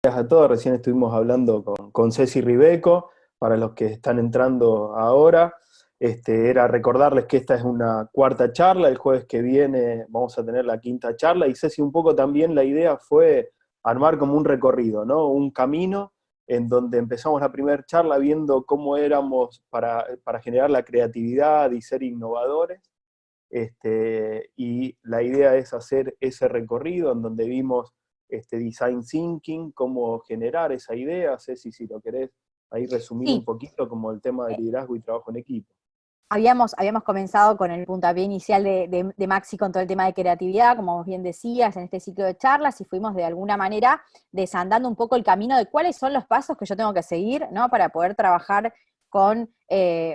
A todos, recién estuvimos hablando con Ceci Ribeco, para los que están entrando ahora, era recordarles que esta es una cuarta charla, el jueves que viene vamos a tener la quinta charla, y Ceci, un poco también la idea fue armar como un recorrido, ¿no? Un camino en donde empezamos la primera charla viendo cómo éramos para generar la creatividad y ser innovadores, y la idea es hacer ese recorrido en donde vimos design thinking, cómo generar esa idea. Ceci, si lo querés ahí resumir un Sí, poquito como el tema de eh, liderazgo y trabajo en equipo. habíamos comenzado con el puntapié inicial de Maxi con todo el tema de creatividad, como vos bien decías, en este ciclo de charlas, y fuimos de alguna manera desandando un poco el camino de cuáles son los pasos que yo tengo que seguir, ¿no? Para poder trabajar con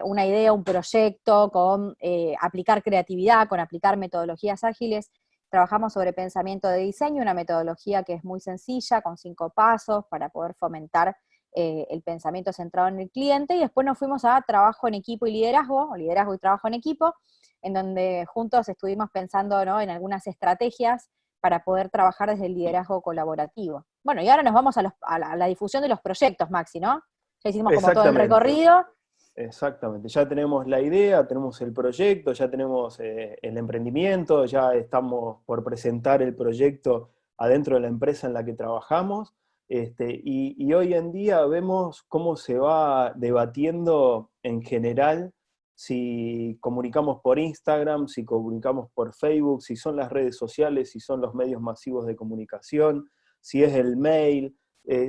una idea, un proyecto, con aplicar creatividad, con aplicar metodologías ágiles. Trabajamos sobre pensamiento de diseño, una metodología que es muy sencilla, con 5 pasos para poder fomentar el pensamiento centrado en el cliente, y después nos fuimos a trabajo en equipo y liderazgo, o liderazgo y trabajo en equipo, en donde juntos estuvimos pensando, ¿no?, en algunas estrategias para poder trabajar desde el liderazgo colaborativo. Bueno, y ahora nos vamos a la difusión de los proyectos, Maxi, ¿no? Ya hicimos como todo el Exactamente, recorrido. exactamente. Ya tenemos la idea, tenemos el proyecto, ya tenemos el emprendimiento, ya estamos por presentar el proyecto adentro de la empresa en la que trabajamos. Y hoy en día vemos cómo se va debatiendo en general si comunicamos por Instagram, si comunicamos por Facebook, si son las redes sociales, si son los medios masivos de comunicación, si es el mail.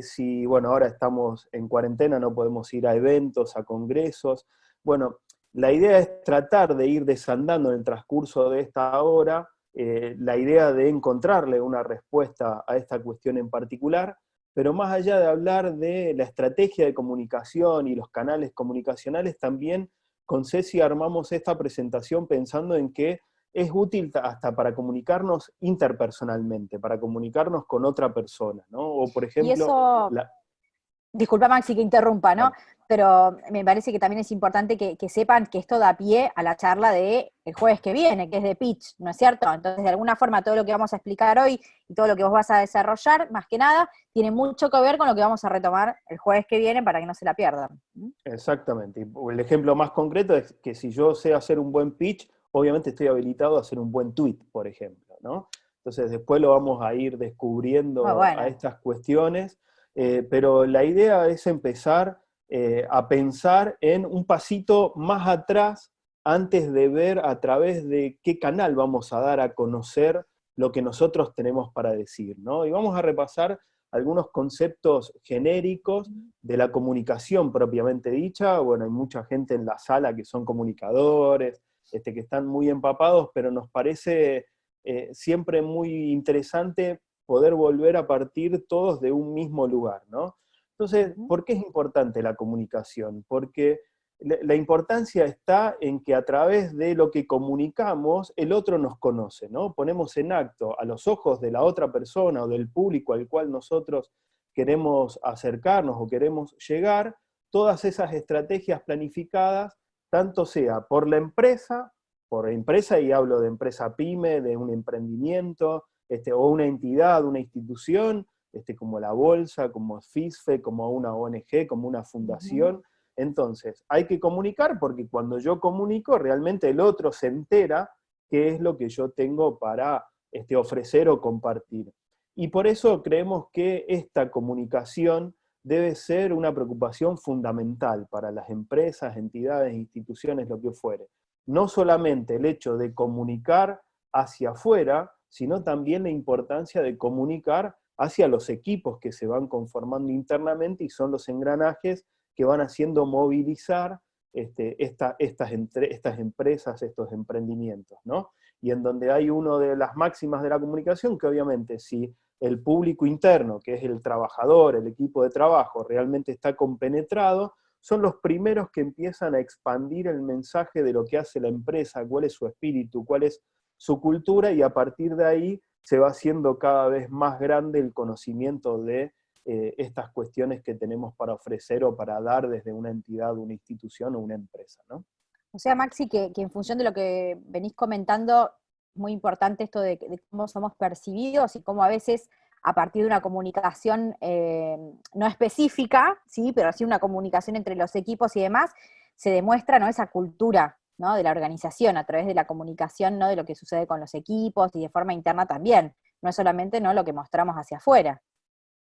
Si, bueno, ahora estamos en cuarentena, no podemos ir a eventos, a congresos. Bueno, la idea es tratar de ir desandando en el transcurso de esta hora la idea de encontrarle una respuesta a esta cuestión en particular, pero más allá de hablar de la estrategia de comunicación y los canales comunicacionales, también con Ceci armamos esta presentación pensando en que es útil hasta para comunicarnos interpersonalmente, para comunicarnos con otra persona, ¿no? O por Y ejemplo, eso, la, disculpa Maxi que interrumpa, ¿no? vale. Pero me parece que también es importante que sepan que esto da pie a la charla de el jueves que viene, que es de pitch, ¿no es cierto? Entonces, de alguna forma, todo lo que vamos a explicar hoy y todo lo que vos vas a desarrollar, más que nada, tiene mucho que ver con lo que vamos a retomar el jueves que viene para que no se la pierdan. Exactamente. Y el ejemplo más concreto es que si yo sé hacer un buen pitch, obviamente estoy habilitado a hacer un buen tweet, por ejemplo, ¿no? Entonces después lo vamos a ir Muy descubriendo a bueno. estas cuestiones, pero la idea es empezar a pensar en un pasito más atrás antes de ver a través de qué canal vamos a dar a conocer lo que nosotros tenemos para decir, ¿no? Y vamos a repasar algunos conceptos genéricos de la comunicación propiamente dicha. Bueno, hay mucha gente en la sala que son comunicadores, que están muy empapados, pero nos parece siempre muy interesante poder volver a partir todos de un mismo lugar, ¿no? Entonces, ¿por qué es importante la comunicación? Porque la importancia está en que a través de lo que comunicamos, el otro nos conoce, ¿no? Ponemos en acto a los ojos de la otra persona o del público al cual nosotros queremos acercarnos o queremos llegar, todas esas estrategias planificadas, tanto sea por empresa, y hablo de empresa pyme, de un emprendimiento, o una entidad, una institución, como la bolsa, como FISFE, como una ONG, como una Ujú. fundación. Entonces, hay que comunicar porque cuando yo comunico, realmente el otro se entera qué es lo que yo tengo para ofrecer o compartir. Y por eso creemos que esta comunicación debe ser una preocupación fundamental para las empresas, entidades, instituciones, lo que fuere. No solamente el hecho de comunicar hacia afuera, sino también la importancia de comunicar hacia los equipos que se van conformando internamente y son los engranajes que van haciendo movilizar estas empresas, estos emprendimientos, ¿no? Y en donde hay una de las máximas de la comunicación, que obviamente si el público interno, que es el trabajador, el equipo de trabajo, realmente está compenetrado, son los primeros que empiezan a expandir el mensaje de lo que hace la empresa, cuál es su espíritu, cuál es su cultura, y a partir de ahí se va haciendo cada vez más grande el conocimiento de estas cuestiones que tenemos para ofrecer o para dar desde una entidad, una institución o una empresa, ¿no? O sea, Maxi, que en función de lo que venís comentando, es muy importante esto de cómo somos percibidos y cómo a veces a partir de una comunicación no específica, ¿sí? Pero sí una comunicación entre los equipos y demás, se demuestra, ¿no?, esa cultura, ¿no?, de la organización a través de la comunicación, ¿no?, de lo que sucede con los equipos y de forma interna también, no es solamente, ¿no?, lo que mostramos hacia afuera.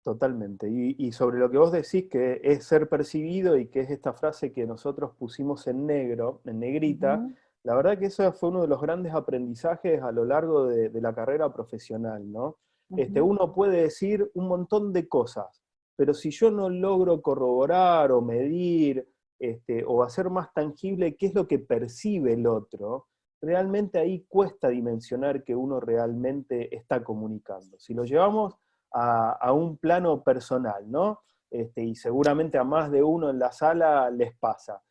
Totalmente. Y sobre lo que vos decís, que es ser percibido y que es esta frase que nosotros pusimos en negro, en negrita, Ujú, la verdad que eso fue uno de los grandes aprendizajes a lo largo de la carrera profesional, ¿no? ujú, Uno puede decir un montón de cosas, pero si yo no logro corroborar o medir, o hacer más tangible qué es lo que percibe el otro, realmente ahí cuesta dimensionar que uno realmente está comunicando. Si lo llevamos a un plano personal, ¿no? Y seguramente a más de uno en la sala les pasa.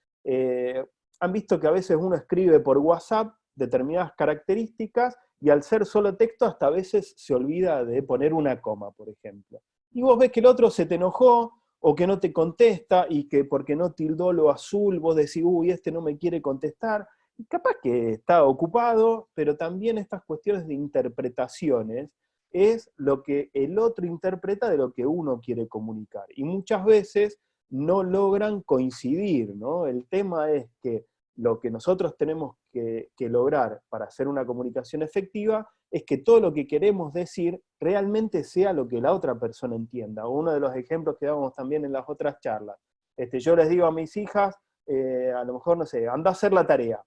Han visto que a veces uno escribe por WhatsApp determinadas características y al ser solo texto hasta a veces se olvida de poner una coma, por ejemplo. Y vos ves que el otro se te enojó o que no te contesta y que porque no tildó lo azul, vos decís, uy, este no me quiere contestar. Y capaz que está ocupado, pero también estas cuestiones de interpretaciones es lo que el otro interpreta de lo que uno quiere comunicar. Y muchas veces no logran coincidir, ¿no? El tema es que lo que nosotros tenemos que lograr para hacer una comunicación efectiva es que todo lo que queremos decir realmente sea lo que la otra persona entienda. Uno de los ejemplos que dábamos también en las otras charlas. Yo les digo a mis hijas, a lo mejor, no sé, anda a hacer la tarea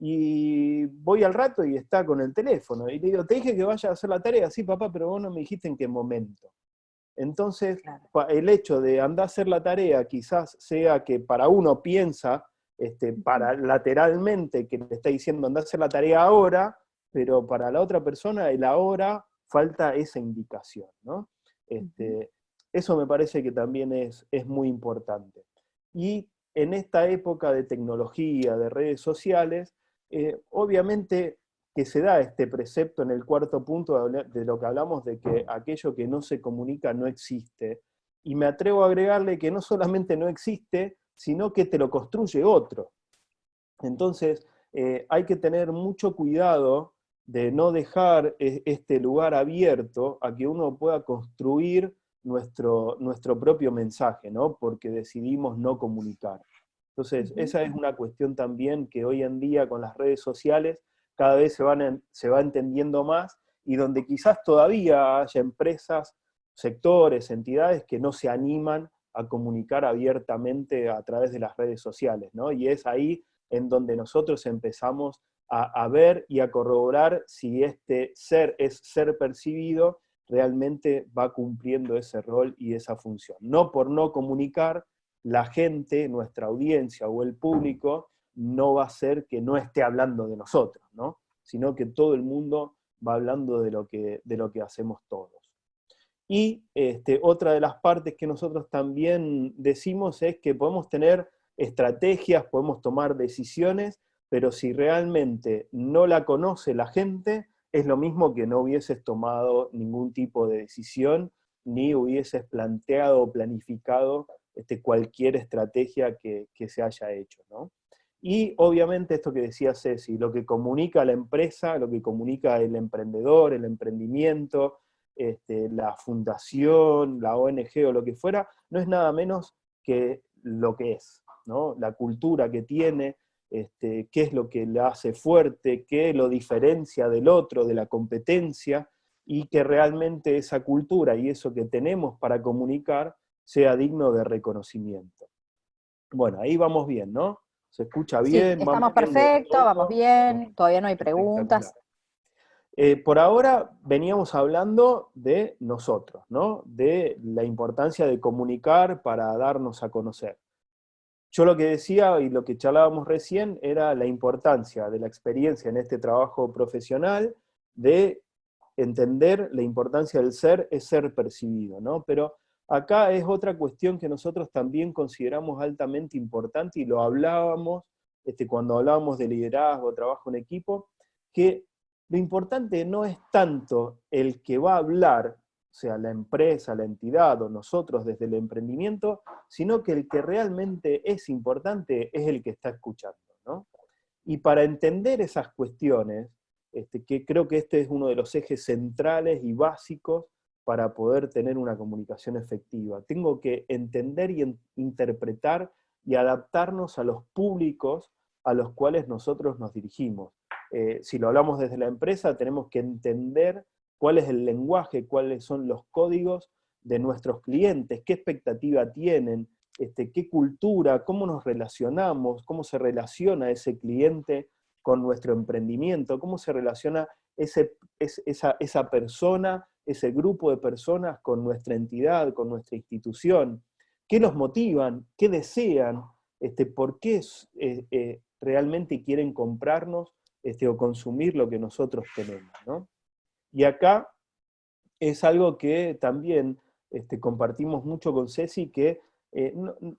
y voy al rato y está con el teléfono. Y le digo, te dije que vaya a hacer la tarea, sí papá, pero vos no me dijiste en qué momento. Entonces, claro. el hecho de andar a hacer la tarea quizás sea que para uno piensa, Ujú, para lateralmente que le está diciendo andar a hacer la tarea ahora, pero para la otra persona el ahora falta esa indicación, ¿no? ujú. Este, Eso me parece que también es muy importante. Y en esta época de tecnología, de redes sociales, obviamente que se da este precepto en el cuarto punto de lo que hablamos de que aquello que no se comunica no existe. Y me atrevo a agregarle que no solamente no existe, sino que te lo construye otro. Entonces, hay que tener mucho cuidado de no dejar este lugar abierto a que uno pueda construir nuestro propio mensaje, ¿no? Porque decidimos no comunicar. Entonces, Ujú. esa es una cuestión también que hoy en día con las redes sociales cada vez se va entendiendo más y donde quizás todavía haya empresas, sectores, entidades que no se animan a comunicar abiertamente a través de las redes sociales, ¿no? Y es ahí en donde nosotros empezamos a ver y a corroborar si este ser es ser percibido, realmente va cumpliendo ese rol y esa función. No por no comunicar, la gente, nuestra audiencia o el público, no va a ser que no esté hablando de nosotros, ¿no? Sino que todo el mundo va hablando de lo que hacemos todos. Y otra de las partes que nosotros también decimos es que podemos tener estrategias, podemos tomar decisiones, pero si realmente no la conoce la gente, es lo mismo que no hubieses tomado ningún tipo de decisión, ni hubieses planteado o planificado cualquier estrategia que se haya hecho, ¿no? Y obviamente esto que decía Ceci, lo que comunica la empresa, lo que comunica el emprendedor, el emprendimiento, la fundación, la ONG o lo que fuera, no es nada menos que lo que es, ¿no? La cultura que tiene, qué es lo que le hace fuerte, qué lo diferencia del otro, de la competencia, y que realmente esa cultura y eso que tenemos para comunicar sea digno de reconocimiento. Bueno, ahí vamos bien, ¿no? Se escucha Sí, bien, estamos vamos bien de perfectos, vamos todo. bien, todavía no hay Espectacular. preguntas. Por ahora veníamos hablando de nosotros, ¿no? De la importancia de comunicar para darnos a conocer. Yo lo que decía y lo que charlábamos recién era la importancia de la experiencia en este trabajo profesional, de entender la importancia del ser es ser percibido, ¿no? Pero acá es otra cuestión que nosotros también consideramos altamente importante y lo hablábamos cuando hablábamos de liderazgo, trabajo en equipo, que lo importante no es tanto el que va a hablar, o sea, la empresa, la entidad o nosotros desde el emprendimiento, sino que el que realmente es importante es el que está escuchando, ¿no? Y para entender esas cuestiones, que creo que este es uno de los ejes centrales y básicos para poder tener una comunicación efectiva. Tengo que entender y interpretar y adaptarnos a los públicos a los cuales nosotros nos dirigimos. Si lo hablamos desde la empresa, tenemos que entender cuál es el lenguaje, cuáles son los códigos de nuestros clientes, qué expectativa tienen, qué cultura, cómo nos relacionamos, cómo se relaciona ese cliente con nuestro emprendimiento, cómo se relaciona esa persona, ese grupo de personas con nuestra entidad, con nuestra institución, qué los motivan, qué desean, por qué realmente quieren comprarnos o consumir lo que nosotros tenemos, ¿no? Y acá es algo que también compartimos mucho con Ceci, que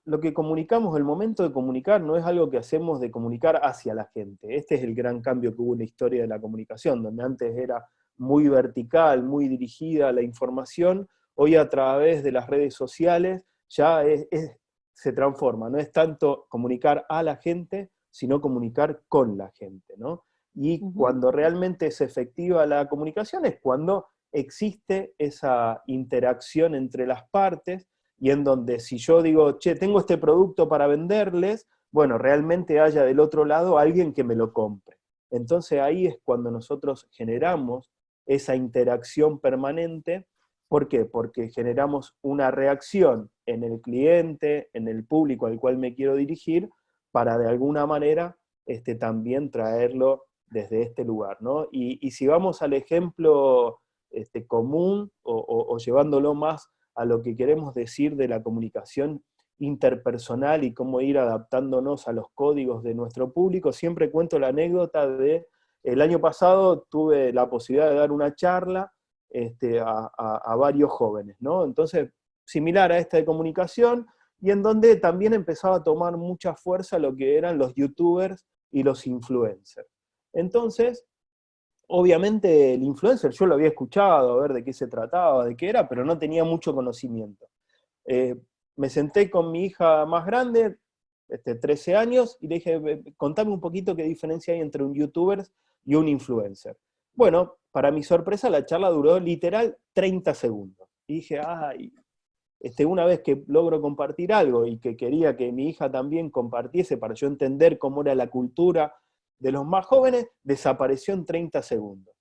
lo que comunicamos, el momento de comunicar, no es algo que hacemos de comunicar hacia la gente. Este es el gran cambio que hubo en la historia de la comunicación, donde antes era muy vertical, muy dirigida la información, hoy a través de las redes sociales ya se transforma, no es tanto comunicar a la gente, sino comunicar con la gente, ¿no? Y cuando realmente es efectiva la comunicación es cuando existe esa interacción entre las partes, y en donde si yo digo, che, tengo este producto para venderles, bueno, realmente haya del otro lado alguien que me lo compre. Entonces ahí es cuando nosotros generamos esa interacción permanente. ¿Por qué? Porque generamos una reacción en el cliente, en el público al cual me quiero dirigir, para de alguna manera también traerlo desde este lugar, ¿no? Y si vamos al ejemplo común o llevándolo más a lo que queremos decir de la comunicación interpersonal y cómo ir adaptándonos a los códigos de nuestro público, siempre cuento la anécdota de, el año pasado tuve la posibilidad de dar una charla a varios jóvenes, ¿no? Entonces, similar a esta de comunicación, y en donde también empezaba a tomar mucha fuerza lo que eran los youtubers y los influencers. Entonces, obviamente el influencer yo lo había escuchado, a ver de qué se trataba, de qué era, pero no tenía mucho conocimiento. Me senté con mi hija más grande, 13 años, y le dije, contame un poquito qué diferencia hay entre un youtuber y un influencer. Bueno, para mi sorpresa la charla duró literal 30 segundos. Y dije, ay, una vez que logro compartir algo y que quería que mi hija también compartiese para yo entender cómo era la cultura de los más jóvenes, desapareció en 30 segundos.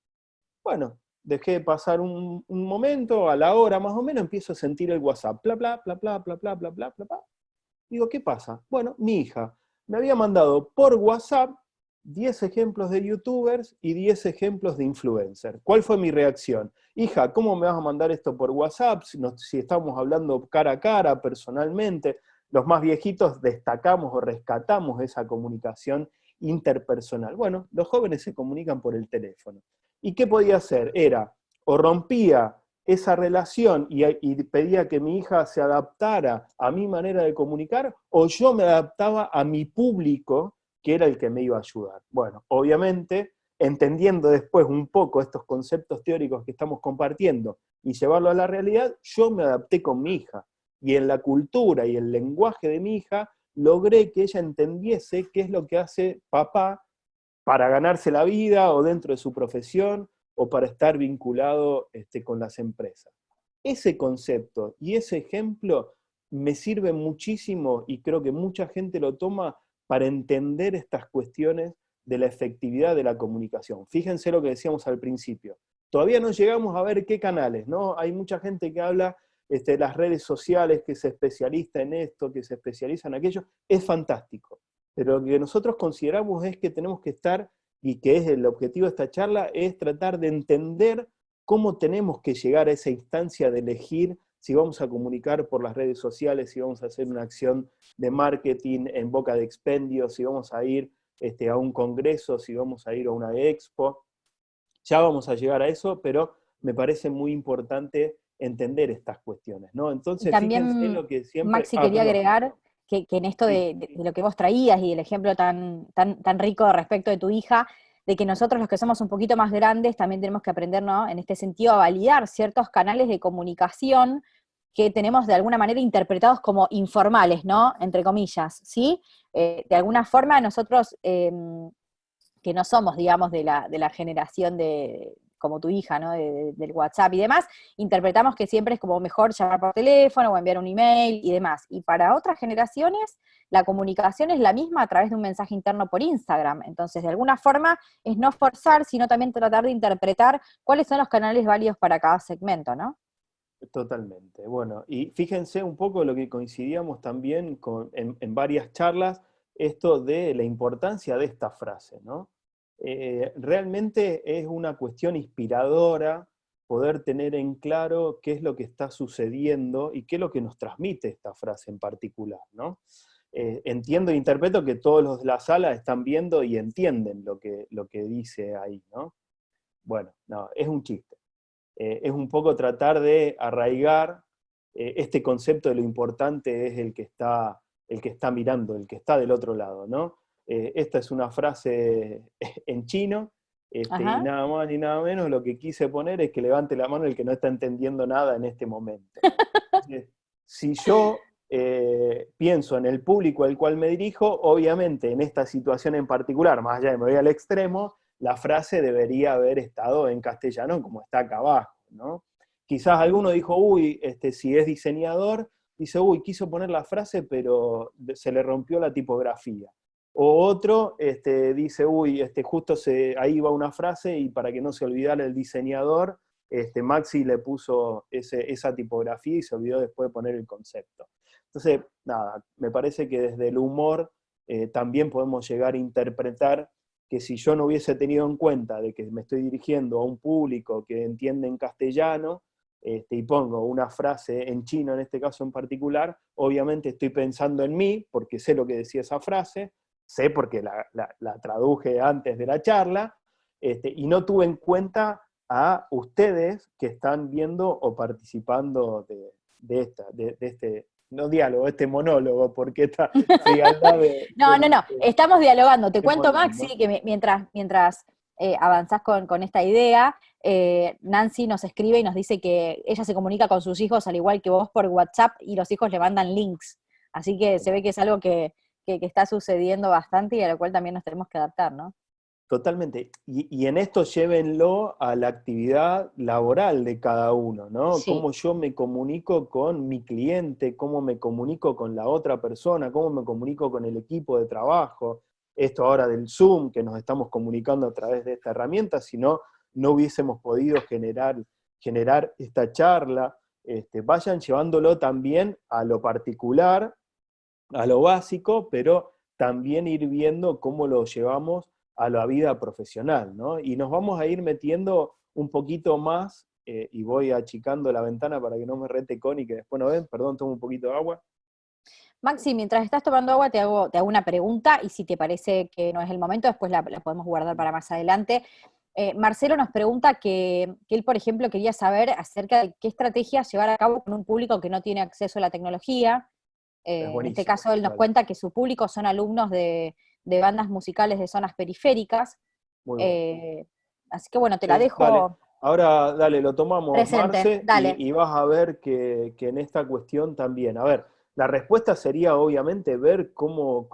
Bueno, dejé pasar un momento, a la hora más o menos, empiezo a sentir el WhatsApp, bla, bla, bla, bla, bla, bla, bla, bla, bla, bla. Digo, ¿qué pasa? Bueno, mi hija me había mandado por WhatsApp 10 ejemplos de youtubers y 10 ejemplos de influencers. ¿Cuál fue mi reacción? Hija, ¿cómo me vas a mandar esto por WhatsApp si estamos hablando cara a cara, personalmente? Los más viejitos destacamos o rescatamos esa comunicación interpersonal. Bueno, los jóvenes se comunican por el teléfono. ¿Y qué podía hacer? Era, o rompía esa relación y pedía que mi hija se adaptara a mi manera de comunicar, o yo me adaptaba a mi público, que era el que me iba a ayudar. Bueno, obviamente, entendiendo después un poco estos conceptos teóricos que estamos compartiendo y llevarlo a la realidad, yo me adapté con mi hija. Y en la cultura y el lenguaje de mi hija, logré que ella entendiese qué es lo que hace papá para ganarse la vida o dentro de su profesión o para estar vinculado con las empresas. Ese concepto y ese ejemplo me sirve muchísimo y creo que mucha gente lo toma para entender estas cuestiones de la efectividad de la comunicación. Fíjense lo que decíamos al principio. Todavía no llegamos a ver qué canales, ¿no? Hay mucha gente que habla de las redes sociales, que se especializa en esto, que se especializa en aquello. Es fantástico. Pero lo que nosotros consideramos es que tenemos que estar, y que es el objetivo de esta charla, es tratar de entender cómo tenemos que llegar a esa instancia de elegir si vamos a comunicar por las redes sociales, si vamos a hacer una acción de marketing en boca de expendio, si vamos a ir a un congreso, si vamos a ir a una expo. Ya vamos a llegar a eso, pero me parece muy importante entender estas cuestiones, ¿no? Y Entonces, fíjense también, lo que siempre... Maxi, quería perdón. agregar que en esto Sí. de lo que vos traías y el ejemplo tan rico respecto de tu hija, de que nosotros los que somos un poquito más grandes también tenemos que aprender, ¿no? En este sentido, a validar ciertos canales de comunicación que tenemos de alguna manera interpretados como informales, ¿no? Entre comillas, ¿sí? De alguna forma nosotros, que no somos, digamos, de la generación como tu hija, ¿no? Del WhatsApp y demás, interpretamos que siempre es como mejor llamar por teléfono o enviar un email y demás. Y para otras generaciones, la comunicación es la misma a través de un mensaje interno por Instagram. Entonces, de alguna forma, es no forzar, sino también tratar de interpretar cuáles son los canales válidos para cada segmento, ¿no? Totalmente. Bueno, y fíjense un poco lo que coincidíamos también en varias charlas, esto de la importancia de esta frase, ¿no? Realmente es una cuestión inspiradora poder tener en claro qué es lo que está sucediendo y qué es lo que nos transmite esta frase en particular, ¿no? Entiendo e interpreto que todos los de la sala están viendo y entienden lo que dice ahí, ¿no? Bueno, no, es un chiste. Es un poco tratar de arraigar este concepto de lo importante es el que está mirando, el que está del otro lado, ¿no? Esta es una frase en chino, y Ajá. nada más ni nada menos lo que quise poner es que levante la mano el que no está entendiendo nada en este momento. Entonces, si yo pienso en el público al cual me dirijo, obviamente en esta situación en particular, más allá de me voy al extremo, la frase debería haber estado en castellano como está acá abajo, ¿no? Quizás alguno dijo, uy, si es diseñador, dice, uy, quiso poner la frase, pero se le rompió la tipografía. O otro dice, uy, justo ahí va una frase y para que no se olvidara el diseñador, Maxi le puso esa tipografía y se olvidó después de poner el concepto. Entonces, nada, me parece que desde el humor también podemos llegar a interpretar que si yo no hubiese tenido en cuenta de que me estoy dirigiendo a un público que entiende en castellano, y pongo una frase en chino en este caso en particular, obviamente estoy pensando en mí, porque sé lo que decía esa frase, sé porque la traduje antes de la charla, y no tuve en cuenta a ustedes que están viendo o participando de este, no diálogo, este monólogo, porque esta frialdad No, no, no, estamos dialogando. Te de cuento, Molina, Maxi, ¿no? que mientras avanzás con esta idea, Nancy nos escribe y nos dice que ella se comunica con sus hijos al igual que vos por WhatsApp y los hijos le mandan links. Así que se ve que es algo que está sucediendo bastante y a lo cual también nos tenemos que adaptar, ¿no? Totalmente. Y en esto llévenlo a la actividad laboral de cada uno, ¿no? Sí. Cómo yo me comunico con mi cliente, cómo me comunico con la otra persona, cómo me comunico con el equipo de trabajo. Esto ahora del Zoom, que nos estamos comunicando a través de esta herramienta, si no, no hubiésemos podido generar esta charla. Vayan llevándolo también a lo particular, a lo básico, pero también ir viendo cómo lo llevamos a la vida profesional, ¿no? Y nos vamos a ir metiendo un poquito más, y voy achicando la ventana para que no me rete Connie, que después no ven, perdón, tomo un poquito de agua. Maxi, mientras estás tomando agua, te hago una pregunta y si te parece que no es el momento, después la podemos guardar para más adelante. Marcelo nos pregunta que él, por ejemplo, quería saber acerca de qué estrategias llevar a cabo con un público que no tiene acceso a la tecnología. Es En este buenísimo, caso, él nos dale, cuenta que su público son alumnos de bandas musicales de zonas periféricas. muy bueno. Eh, Así que bueno, te la Sí, dale. dejo Ahora, dale, lo tomamos, presente. Marce, Dale. y vas a ver que en esta cuestión también. A ver, la respuesta sería obviamente ver cómo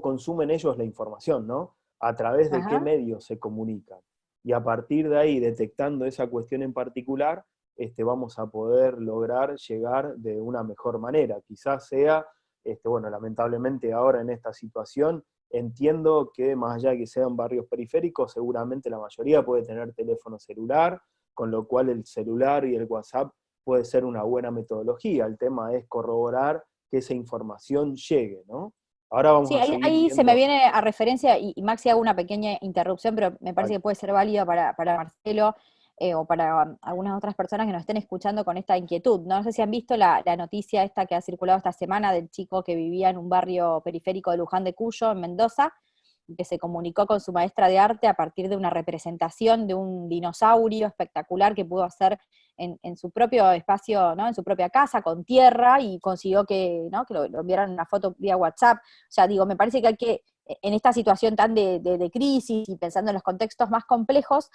consumen ellos la información, ¿no? A través de qué Ajá. medios se comunican. Y a partir de ahí, detectando esa cuestión en particular, vamos a poder lograr llegar de una mejor manera. Quizás sea, bueno, lamentablemente ahora en esta situación, entiendo que más allá de que sean barrios periféricos, seguramente la mayoría puede tener teléfono celular, con lo cual el celular y el WhatsApp puede ser una buena metodología. El tema es corroborar que esa información llegue, ¿no? Ahora vamos Sí, a ahí, seguir ahí se me viendo. viene a referencia, y Maxi hago una pequeña interrupción, pero me parece Dale. que puede ser válido para Marcelo o para algunas otras personas que nos estén escuchando con esta inquietud. No sé si han visto la noticia esta que ha circulado esta semana del chico que vivía en un barrio periférico de Luján de Cuyo, en Mendoza, que se comunicó con su maestra de arte a partir de una representación de un dinosaurio espectacular que pudo hacer en su propio espacio, ¿no? En su propia casa, con tierra, y consiguió que, ¿no? Que lo enviaran una foto vía WhatsApp. O sea, digo, me parece que hay que, en esta situación tan de crisis y pensando en los contextos más complejos,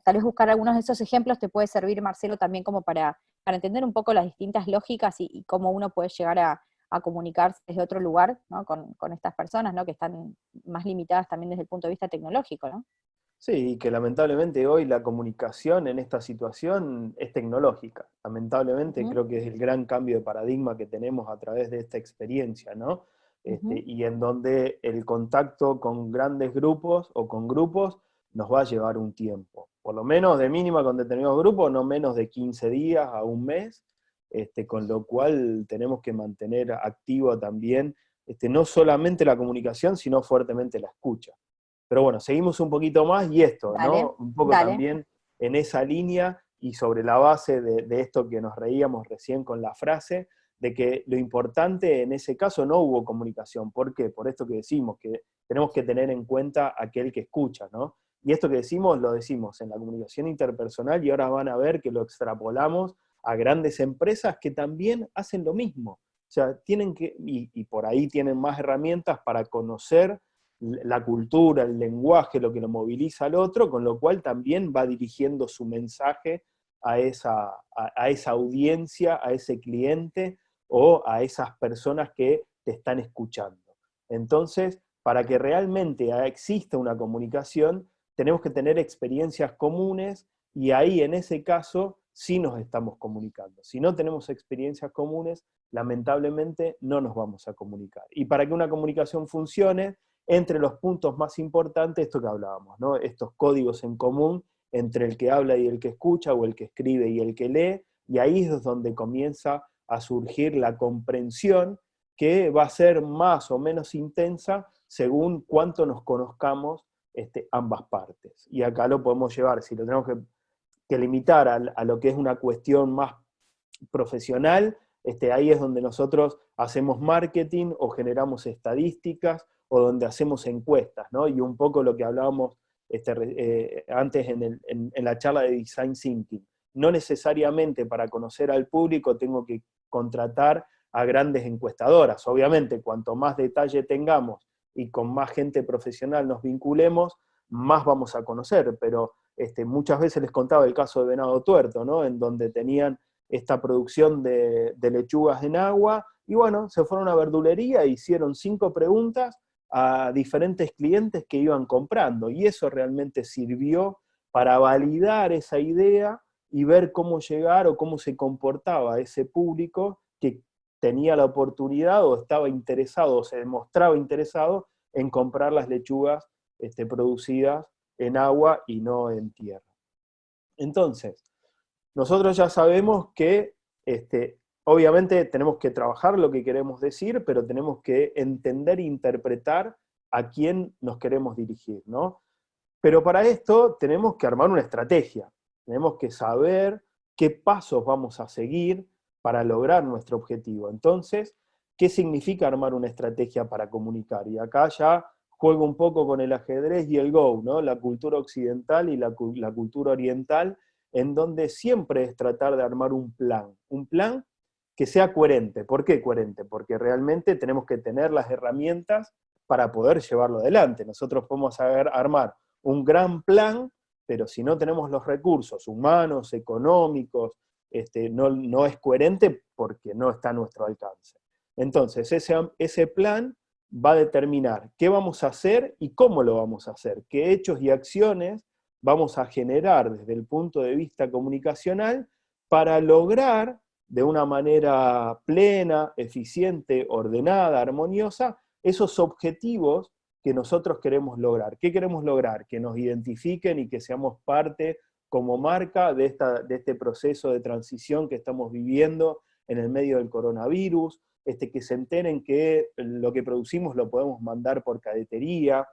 tal vez buscar algunos de esos ejemplos te puede servir, Marcelo, también como para entender un poco las distintas lógicas y cómo uno puede llegar a comunicarse desde otro lugar, ¿no? Con estas personas, ¿no? Que están más limitadas también desde el punto de vista tecnológico, ¿no? Sí, y que lamentablemente hoy la comunicación en esta situación es tecnológica. Lamentablemente Ujú, creo que es el gran cambio de paradigma que tenemos a través de esta experiencia, ¿no? ujú. Y en donde el contacto con grandes grupos o con grupos nos va a llevar un tiempo. Por lo menos de mínima con determinados grupos, no menos de 15 días a un mes, con lo cual tenemos que mantener activo también, no solamente la comunicación, sino fuertemente la escucha. Pero bueno, seguimos un poquito más y esto, Dale, ¿no? Un poco dale. también en esa línea y sobre la base de esto que nos reíamos recién con la frase, de que lo importante en ese caso no hubo comunicación. ¿Por qué? Por esto que decimos, que tenemos que tener en cuenta aquel que escucha, ¿no? Y esto que decimos, lo decimos en la comunicación interpersonal y ahora van a ver que lo extrapolamos a grandes empresas que también hacen lo mismo. O sea, tienen que, y por ahí tienen más herramientas para conocer la cultura, el lenguaje, lo que lo moviliza al otro, con lo cual también va dirigiendo su mensaje a esa audiencia, a ese cliente o a esas personas que te están escuchando. Entonces, para que realmente exista una comunicación, tenemos que tener experiencias comunes y ahí en ese caso sí nos estamos comunicando. Si no tenemos experiencias comunes, lamentablemente no nos vamos a comunicar. Y para que una comunicación funcione, entre los puntos más importantes, esto que hablábamos, ¿no? Estos códigos en común entre el que habla y el que escucha, o el que escribe y el que lee, y ahí es donde comienza a surgir la comprensión que va a ser más o menos intensa según cuánto nos conozcamos ambas partes. Y acá lo podemos llevar, si lo tenemos que limitar a lo que es una cuestión más profesional, ahí es donde nosotros hacemos marketing o generamos estadísticas o donde hacemos encuestas, ¿no? Y un poco lo que hablábamos antes en la charla de Design Thinking. No necesariamente para conocer al público tengo que contratar a grandes encuestadoras. Obviamente, cuanto más detalle tengamos y con más gente profesional nos vinculemos, más vamos a conocer, pero muchas veces les contaba el caso de Venado Tuerto, ¿no? En donde tenían esta producción de lechugas en agua, y bueno, se fueron a una verdulería e hicieron 5 preguntas a diferentes clientes que iban comprando, y eso realmente sirvió para validar esa idea y ver cómo llegar o cómo se comportaba ese público que tenía la oportunidad o estaba interesado o se demostraba interesado en comprar las lechugas producidas en agua y no en tierra. Entonces, nosotros ya sabemos que obviamente tenemos que trabajar lo que queremos decir, pero tenemos que entender e interpretar a quién nos queremos dirigir, ¿no? Pero para esto tenemos que armar una estrategia, tenemos que saber qué pasos vamos a seguir para lograr nuestro objetivo. Entonces, ¿qué significa armar una estrategia para comunicar? Y acá ya juego un poco con el ajedrez y el Go, ¿no? La cultura occidental y la cultura oriental, en donde siempre es tratar de armar un plan que sea coherente. ¿Por qué coherente? Porque realmente tenemos que tener las herramientas para poder llevarlo adelante. Nosotros podemos armar un gran plan, pero si no tenemos los recursos humanos, económicos, no es coherente porque no está a nuestro alcance. Entonces, ese plan va a determinar qué vamos a hacer y cómo lo vamos a hacer, qué hechos y acciones vamos a generar desde el punto de vista comunicacional para lograr de una manera plena, eficiente, ordenada, armoniosa, esos objetivos que nosotros queremos lograr. ¿Qué queremos lograr? Que nos identifiquen y que seamos parte como marca de este proceso de transición que estamos viviendo en el medio del coronavirus, que se enteren que lo que producimos lo podemos mandar por cadetería.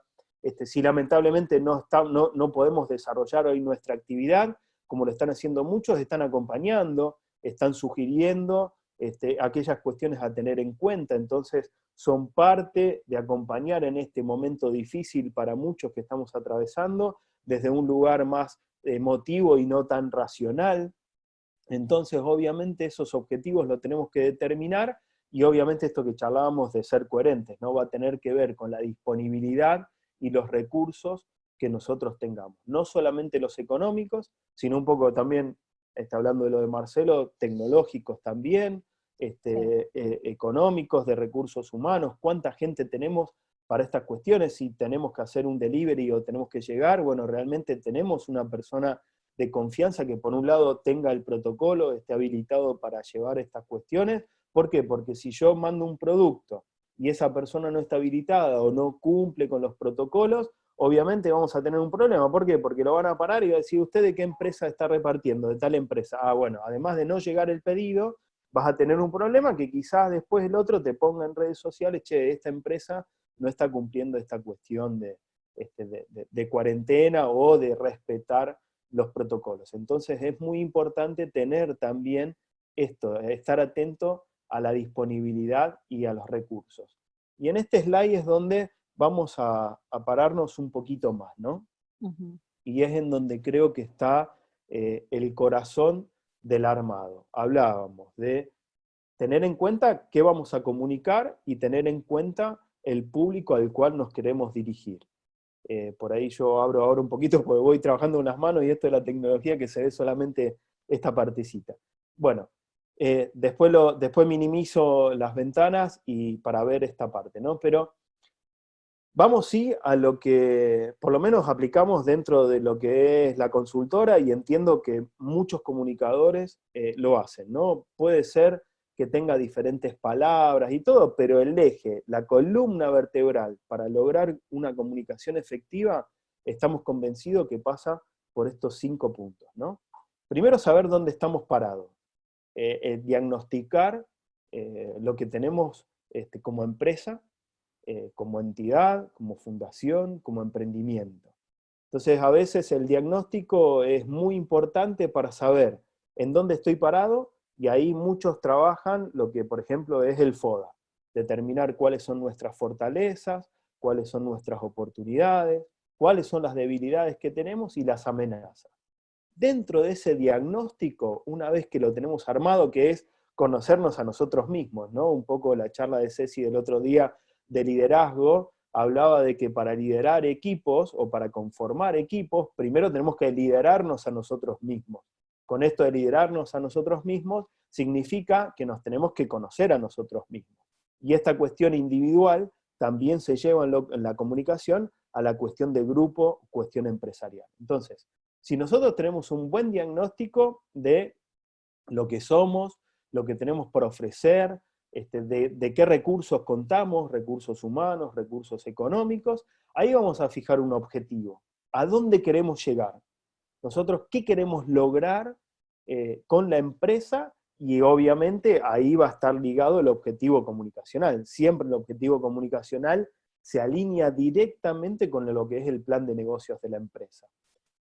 Si lamentablemente no podemos desarrollar hoy nuestra actividad, como lo están haciendo muchos, están acompañando, están sugiriendo aquellas cuestiones a tener en cuenta. Entonces, son parte de acompañar en este momento difícil para muchos que estamos atravesando, desde un lugar más emotivo y no tan racional. Entonces, obviamente, esos objetivos los tenemos que determinar y obviamente esto que charlábamos de ser coherentes, ¿no? Va a tener que ver con la disponibilidad y los recursos que nosotros tengamos. No solamente los económicos, sino un poco también, hablando de lo de Marcelo, tecnológicos también, Sí. económicos, de recursos humanos, cuánta gente tenemos para estas cuestiones, si tenemos que hacer un delivery o tenemos que llegar, bueno, realmente tenemos una persona de confianza que por un lado tenga el protocolo, esté habilitado para llevar estas cuestiones. ¿Por qué? Porque si yo mando un producto y esa persona no está habilitada o no cumple con los protocolos, obviamente vamos a tener un problema. ¿Por qué? Porque lo van a parar y va a decir, ¿usted de qué empresa está repartiendo? De tal empresa. Ah, bueno, además de no llegar el pedido, vas a tener un problema que quizás después el otro te ponga en redes sociales, che, esta empresa no está cumpliendo esta cuestión de cuarentena o de respetar los protocolos. Entonces es muy importante tener también esto, estar atento a la disponibilidad y a los recursos. Y en este slide es donde vamos a pararnos un poquito más, ¿no? Ujú. Y es en donde creo que está el corazón del armado. Hablábamos de tener en cuenta qué vamos a comunicar y tener en cuenta el público al cual nos queremos dirigir. Por ahí yo abro ahora un poquito porque voy trabajando unas manos y esto de la tecnología que se ve solamente esta partecita. Bueno, después minimizo las ventanas y para ver esta parte, ¿no? Pero vamos sí a lo que por lo menos aplicamos dentro de lo que es la consultora y entiendo que muchos comunicadores lo hacen, ¿no? Puede ser que tenga diferentes palabras y todo, pero el eje, la columna vertebral para lograr una comunicación efectiva, estamos convencidos que pasa por estos 5 puntos, ¿no? Primero, saber dónde estamos parados, diagnosticar lo que tenemos como empresa, como entidad, como fundación, como emprendimiento. Entonces, a veces el diagnóstico es muy importante para saber en dónde estoy parado, y ahí muchos trabajan lo que, por ejemplo, es el FODA, determinar cuáles son nuestras fortalezas, cuáles son nuestras oportunidades, cuáles son las debilidades que tenemos y las amenazas. Dentro de ese diagnóstico, una vez que lo tenemos armado, que es conocernos a nosotros mismos, ¿no? Un poco la charla de Ceci del otro día de liderazgo, hablaba de que para liderar equipos o para conformar equipos, primero tenemos que liderarnos a nosotros mismos. Con esto de liderarnos a nosotros mismos, significa que nos tenemos que conocer a nosotros mismos. Y esta cuestión individual también se lleva en la comunicación a la cuestión de grupo, cuestión empresarial. Entonces, si nosotros tenemos un buen diagnóstico de lo que somos, lo que tenemos por ofrecer, de qué recursos contamos, recursos humanos, recursos económicos, ahí vamos a fijar un objetivo. ¿A dónde queremos llegar? Nosotros, ¿qué queremos lograr con la empresa? Y obviamente ahí va a estar ligado el objetivo comunicacional. Siempre el objetivo comunicacional se alinea directamente con lo que es el plan de negocios de la empresa.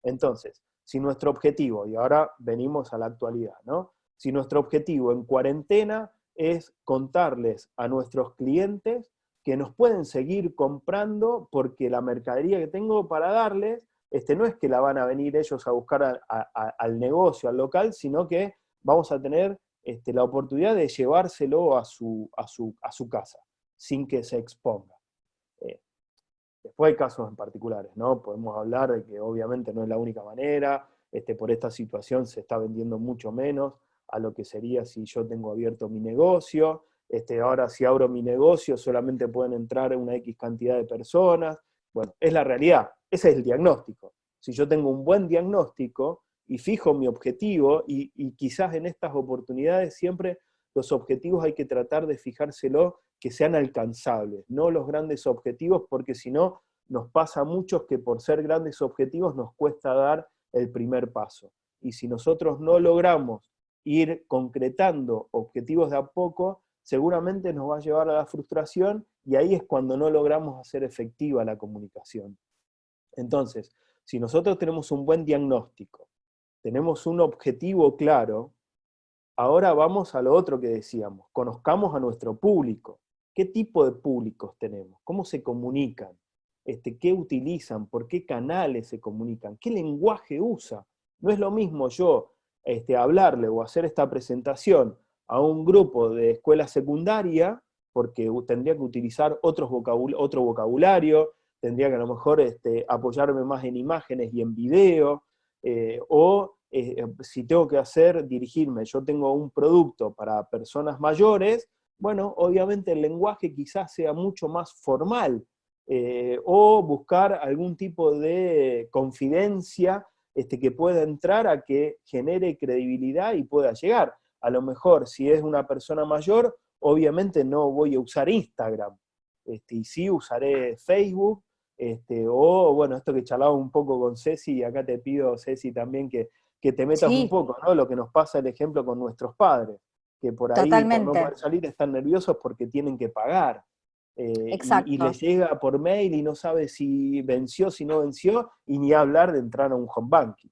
Entonces, si nuestro objetivo, y ahora venimos a la actualidad, ¿no? Si nuestro objetivo en cuarentena es contarles a nuestros clientes que nos pueden seguir comprando porque la mercadería que tengo para darles, no es que la van a venir ellos a buscar al negocio, al local, sino que vamos a tener la oportunidad de llevárselo a su casa, sin que se exponga. Eh, Después hay casos en particulares, ¿no? Podemos hablar de que obviamente no es la única manera, por esta situación se está vendiendo mucho menos a lo que sería si yo tengo abierto mi negocio, ahora si abro mi negocio solamente pueden entrar una X cantidad de personas. Bueno, es la realidad, ese es el diagnóstico. Si yo tengo un buen diagnóstico y fijo mi objetivo, y quizás en estas oportunidades siempre los objetivos hay que tratar de fijárselo que sean alcanzables, no los grandes objetivos, porque si no, nos pasa a muchos que por ser grandes objetivos nos cuesta dar el primer paso. Y si nosotros no logramos ir concretando objetivos de a poco, seguramente nos va a llevar a la frustración, y ahí es cuando no logramos hacer efectiva la comunicación. Entonces, si nosotros tenemos un buen diagnóstico, tenemos un objetivo claro, ahora vamos a lo otro que decíamos, conozcamos a nuestro público. ¿Qué tipo de públicos tenemos? ¿Cómo se comunican? ¿Qué utilizan? ¿Por qué canales se comunican? ¿Qué lenguaje usa? No es lo mismo yo hablarle o hacer esta presentación a un grupo de escuela secundaria, porque tendría que utilizar otro vocabulario, tendría que a lo mejor apoyarme más en imágenes y en video, si tengo que dirigirme, yo tengo un producto para personas mayores, bueno, obviamente el lenguaje quizás sea mucho más formal, o buscar algún tipo de confidencia que pueda entrar a que genere credibilidad y pueda llegar. A lo mejor, si es una persona mayor, obviamente no voy a usar Instagram, y sí usaré Facebook, o bueno, esto que charlaba un poco con Ceci, y acá te pido, Ceci, también que te metas un Sí, poco, ¿no? Lo que nos pasa, el ejemplo, con nuestros padres, que por ahí, por no totalmente. poder salir, están nerviosos porque tienen que pagar. Y Exacto. les llega por mail y no sabe si venció, si no venció, y ni hablar de entrar a un home banking.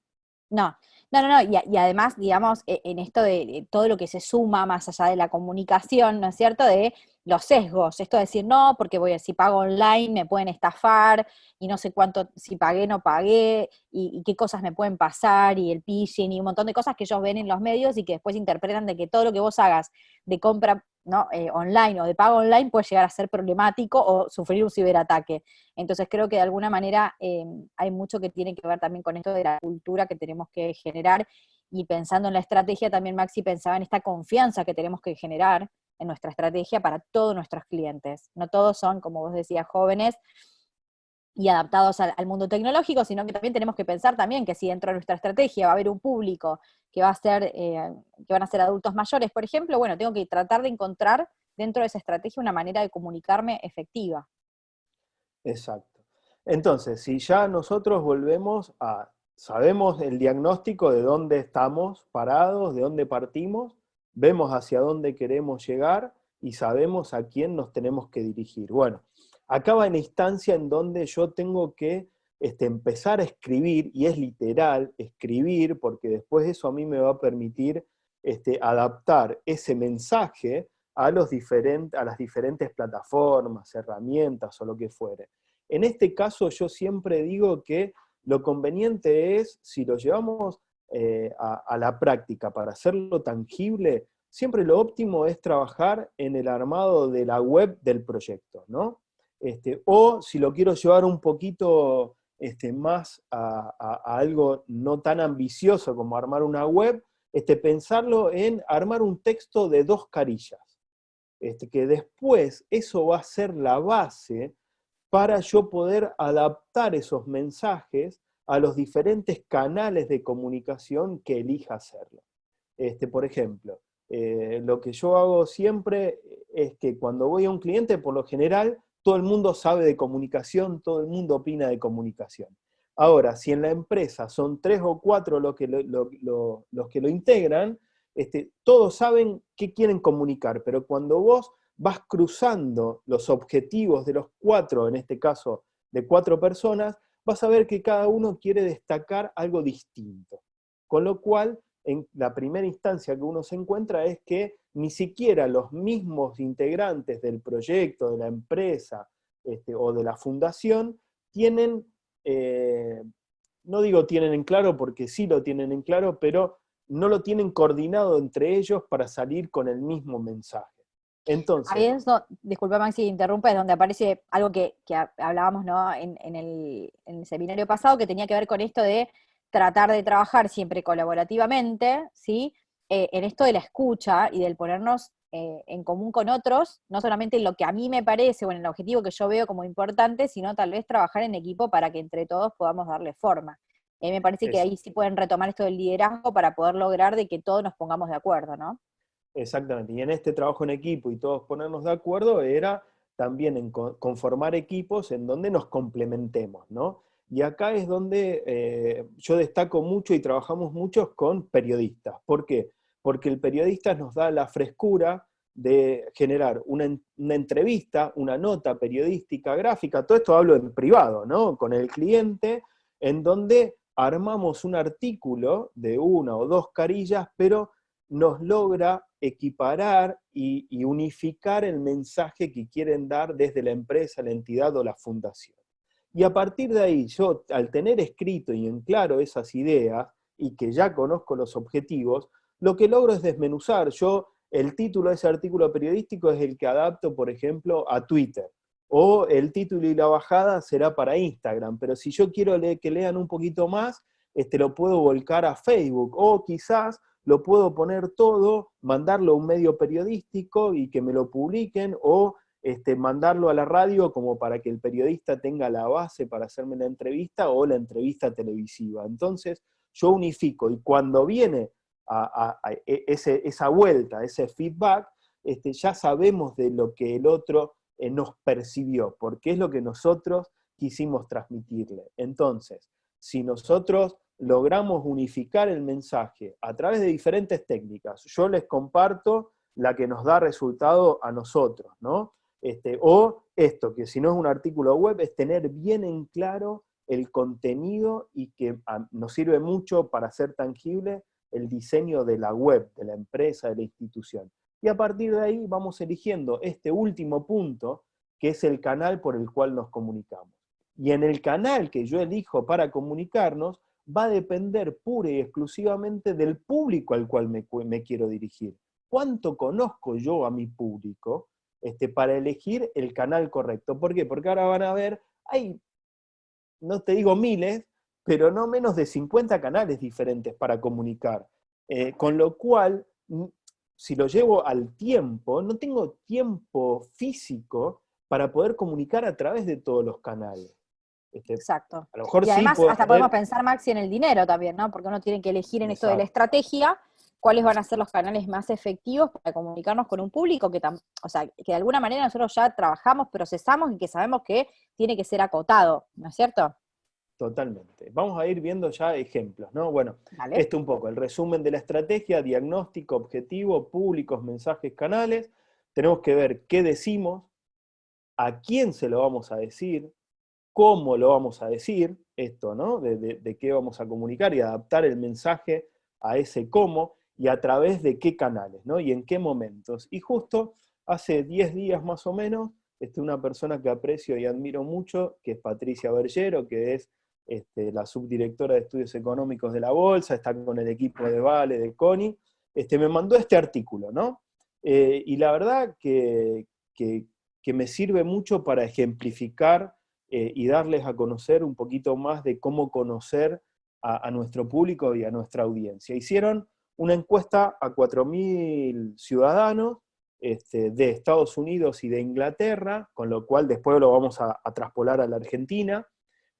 No, no. Y además, digamos, en esto de todo lo que se suma más allá de la comunicación, ¿no es cierto? De los sesgos, esto de decir, no, porque si pago online me pueden estafar, y no sé cuánto, si pagué, no pagué, y qué cosas me pueden pasar, y el phishing, y un montón de cosas que ellos ven en los medios y que después interpretan de que todo lo que vos hagas de compra, ¿no? Online o de pago online puede llegar a ser problemático o sufrir un ciberataque. Entonces creo que de alguna manera hay mucho que tiene que ver también con esto de la cultura que tenemos que generar, y pensando en la estrategia también Maxi pensaba en esta confianza que tenemos que generar en nuestra estrategia para todos nuestros clientes. No todos son, como vos decías, jóvenes y adaptados al mundo tecnológico, sino que también tenemos que pensar también que si dentro de nuestra estrategia va a haber un público que va a ser, que van a ser adultos mayores, por ejemplo, bueno, tengo que tratar de encontrar dentro de esa estrategia una manera de comunicarme efectiva. Exacto. Entonces, si ya nosotros volvemos a, sabemos el diagnóstico de dónde estamos parados, de dónde partimos, vemos hacia dónde queremos llegar y sabemos a quién nos tenemos que dirigir. Bueno, acá va la instancia en donde yo tengo que empezar a escribir, y es literal, escribir, porque después eso a mí me va a permitir adaptar ese mensaje a las diferentes plataformas, herramientas o lo que fuere. En este caso yo siempre digo que lo conveniente es, si lo llevamos a la práctica para hacerlo tangible, siempre lo óptimo es trabajar en el armado de la web del proyecto, ¿no? O si lo quiero llevar un poquito más a algo no tan ambicioso como armar una web, pensarlo en armar un texto de 2 carillas. Que después eso va a ser la base para yo poder adaptar esos mensajes a los diferentes canales de comunicación que elija hacerlo. Por ejemplo, lo que yo hago siempre es que cuando voy a un cliente, por lo general, todo el mundo sabe de comunicación, todo el mundo opina de comunicación. Ahora, si en la empresa son 3 o 4 los que lo integran, todos saben qué quieren comunicar, pero cuando vos vas cruzando los objetivos de los 4, en este caso de 4 personas, vas a ver que cada uno quiere destacar algo distinto. Con lo cual, en la primera instancia que uno se encuentra es que ni siquiera los mismos integrantes del proyecto, de la empresa o de la fundación tienen, no digo tienen en claro porque sí lo tienen en claro, pero no lo tienen coordinado entre ellos para salir con el mismo mensaje. Ahí Entonces, es, disculpa Maxi, interrumpa, es donde aparece algo que hablábamos, ¿no? En el seminario pasado, que tenía que ver con esto de tratar de trabajar siempre colaborativamente, ¿sí? En esto de la escucha y del ponernos en común con otros, no solamente en lo que a mí me parece o en el objetivo que yo veo como importante, sino tal vez trabajar en equipo para que entre todos podamos darle forma. Me parece que es, ahí sí pueden retomar esto del liderazgo para poder lograr de que todos nos pongamos de acuerdo, ¿no? exactamente. Y en este trabajo en equipo y todos ponernos de acuerdo era también en conformar equipos en donde nos complementemos, ¿no? Y acá es donde yo destaco mucho y trabajamos mucho con periodistas. ¿Por qué? Porque el periodista nos da la frescura de generar una entrevista, una nota periodística, gráfica, todo esto hablo en privado, ¿no? Con el cliente, en donde armamos un artículo de 1 o 2 carillas, pero nos logra equiparar y unificar el mensaje que quieren dar desde la empresa, la entidad o la fundación. Y a partir de ahí, yo al tener escrito y en claro esas ideas y que ya conozco los objetivos, lo que logro es desmenuzar. Yo, el título de ese artículo periodístico es el que adapto, por ejemplo, a Twitter. O el título y la bajada será para Instagram. Pero si yo quiero que lean un poquito más, lo puedo volcar a Facebook. O quizás lo puedo poner todo, mandarlo a un medio periodístico y que me lo publiquen, o mandarlo a la radio como para que el periodista tenga la base para hacerme la entrevista o la entrevista televisiva. Entonces yo unifico y cuando viene esa vuelta, ese feedback, ya sabemos de lo que el otro nos percibió, porque es lo que nosotros quisimos transmitirle. Entonces, si nosotros logramos unificar el mensaje a través de diferentes técnicas, yo les comparto la que nos da resultado a nosotros, ¿no? O esto, que si no es un artículo web, es tener bien en claro el contenido y que nos sirve mucho para hacer tangible el diseño de la web, de la empresa, de la institución. Y a partir de ahí vamos eligiendo este último punto, que es el canal por el cual nos comunicamos. Y en el canal que yo elijo para comunicarnos, va a depender pura y exclusivamente del público al cual me quiero dirigir. ¿Cuánto conozco yo a mi público para elegir el canal correcto? ¿Por qué? Porque ahora van a ver, hay, no te digo miles, pero no menos de 50 canales diferentes para comunicar. Con lo cual, si lo llevo al tiempo, no tengo tiempo físico para poder comunicar a través de todos los canales. Exacto. A lo mejor Y sí además puedo hasta tener... podemos pensar, Maxi, en el dinero también, ¿no? Porque uno tiene que elegir en esto de la Exacto. estrategia cuáles van a ser los canales más efectivos para comunicarnos con un público o sea, que de alguna manera nosotros ya trabajamos, procesamos y que sabemos que tiene que ser acotado, ¿no es cierto? Totalmente. Vamos a ir viendo ya ejemplos, ¿no? Bueno, Vale. esto un poco, el resumen de la estrategia, diagnóstico, objetivo, públicos, mensajes, canales. Tenemos que ver qué decimos, a quién se lo vamos a decir, cómo lo vamos a decir, esto, ¿no? De qué vamos a comunicar y adaptar el mensaje a ese cómo y a través de qué canales, ¿no? Y en qué momentos. Y justo hace 10 días más o menos, una persona que aprecio y admiro mucho, que es Patricia Bergero, que es la subdirectora de Estudios Económicos de la Bolsa, está con el equipo de Vale, de CONI, me mandó este artículo, ¿no? Y la verdad que me sirve mucho para ejemplificar y darles a conocer un poquito más de cómo conocer a nuestro público y a nuestra audiencia. Hicieron una encuesta a 4.000 ciudadanos de Estados Unidos y de Inglaterra, con lo cual después lo vamos a traspolar a la Argentina,